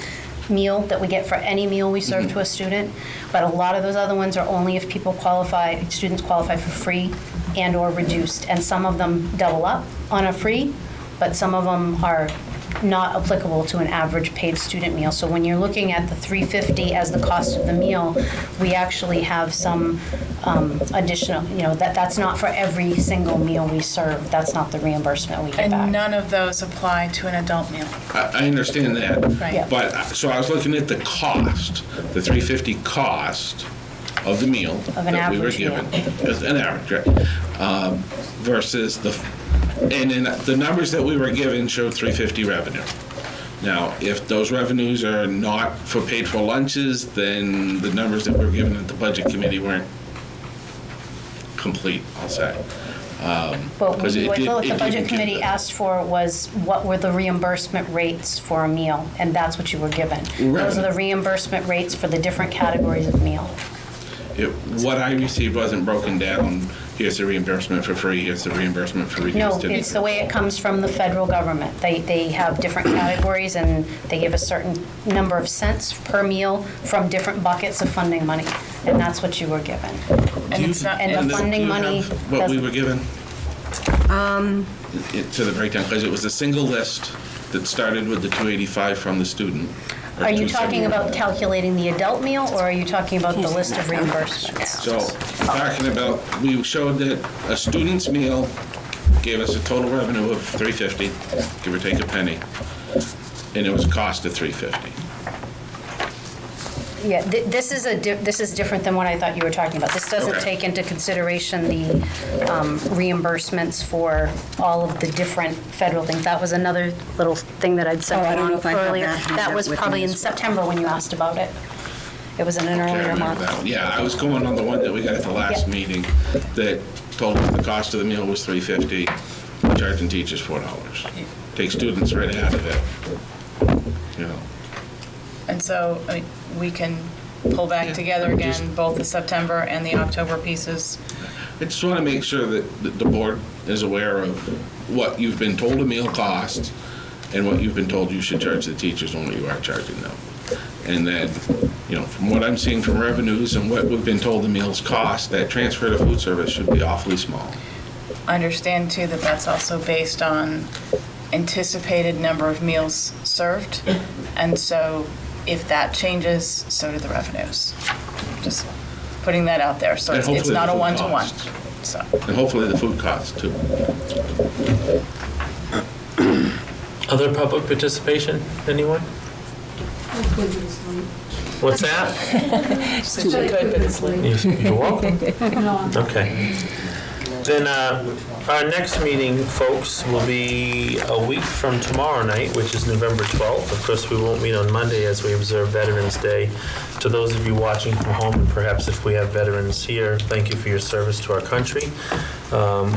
meal that we get for any meal we serve to a student, but a lot of those other ones are only if students qualify for free and or reduced, and some of them double up on a free, but some of them are not applicable to an average paid student meal. So when you're looking at the $350 as the cost of the meal, we actually have some additional, that's not for every single meal we serve. That's not the reimbursement we get back. And none of those apply to an adult meal. I understand that. Right. Yeah. But, so I was looking at the cost, the 350 cost of the meal Of an that we were average meal. given. As an average, right? Versus and then the numbers that we were given showed 350 revenue. Now, if those revenues are not for paid for lunches, then the numbers that were given at the budget committee weren't complete, I'll say. But what 'cause it the didn't budget give committee the- asked for was what were the reimbursement rates for a meal, and that's what you were given. Right. Those are the reimbursement rates for the different categories of meal. What I received wasn't broken down, here's the reimbursement for free, here's the reimbursement for reduced. No, it's the way it comes from the federal government. They have different categories, and they give a certain number of cents per meal from different buckets of funding money, and that's what you were given. And it's not, And the Do funding you money have what we doesn't- were given? To the breakdown, because it was a single list that started with the 285 from the student. or Are you 270. talking about calculating the adult meal, or are you talking about the list of reimbursements? So, talking about, we showed that a student's meal gave us a total revenue of 350, give or take a penny, and it was a cost of 350. Yeah, this is different than what I thought you were talking about. This doesn't Okay. take into consideration the reimbursements for all of the different federal things. That was another little thing that I'd sent Oh, I don't know along if I have earlier. that handout That was with probably me in as well. September when you asked about it. It was in an Can't earlier remember month. that one. Yeah, I was going on the one that we got at the last Yeah. meeting that told us the cost of the meal was $350, charging teachers $4. Take students right out of it, you know. and so, I mean, we can pull back Yeah. together again, both the September and the October pieces. I just want to make sure that the board is aware of what you've been told a meal costs and what you've been told you should charge the teachers when you are charging them. And then, from what I'm seeing from revenues and what we've been told the meals cost, that transfer to food service should be awfully small. I understand too that that's also based on anticipated number of meals served, and so if that changes, so do the revenues. Just putting that out there, so And it's hopefully not the a food one-to-one, costs. so. And hopefully the food costs too. Other public participation, anyone? What's that? You're welcome. Okay. Then our next meeting, folks, will be a week from tomorrow night, which is November 12th. Of course, we won't meet on Monday as we observe Veterans Day. To those of you watching from home, and perhaps if we have veterans here, thank you for your service to our country.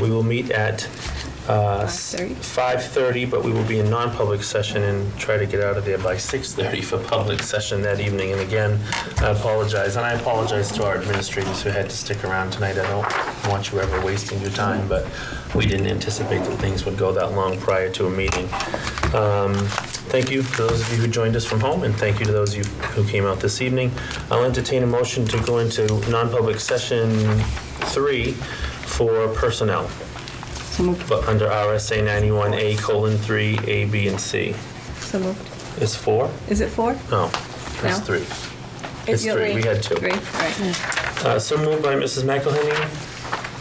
We will meet at 5:30? 5:30, but we will be in non-public session and try to get out of there by 6:30 for public session that evening. And again, I apologize, and I apologize to our administrators who had to stick around tonight. I don't want you ever wasting your time, but we didn't anticipate that things would go that long prior to a meeting. Thank you to those of you who joined us from home, and thank you to those of you who came out this evening. I'll entertain a motion to go into non-public session 3 for personnel. But under RSA 91A:3, A, B, and C. So moved. Is 4? Is it 4? No, it's No? 3. It's 3, we had 2. 3, right. So moved by Mrs. McElhenney,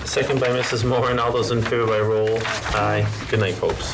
second by Mrs. Moore, and all those in favor by roll. Aye. Good night, folks.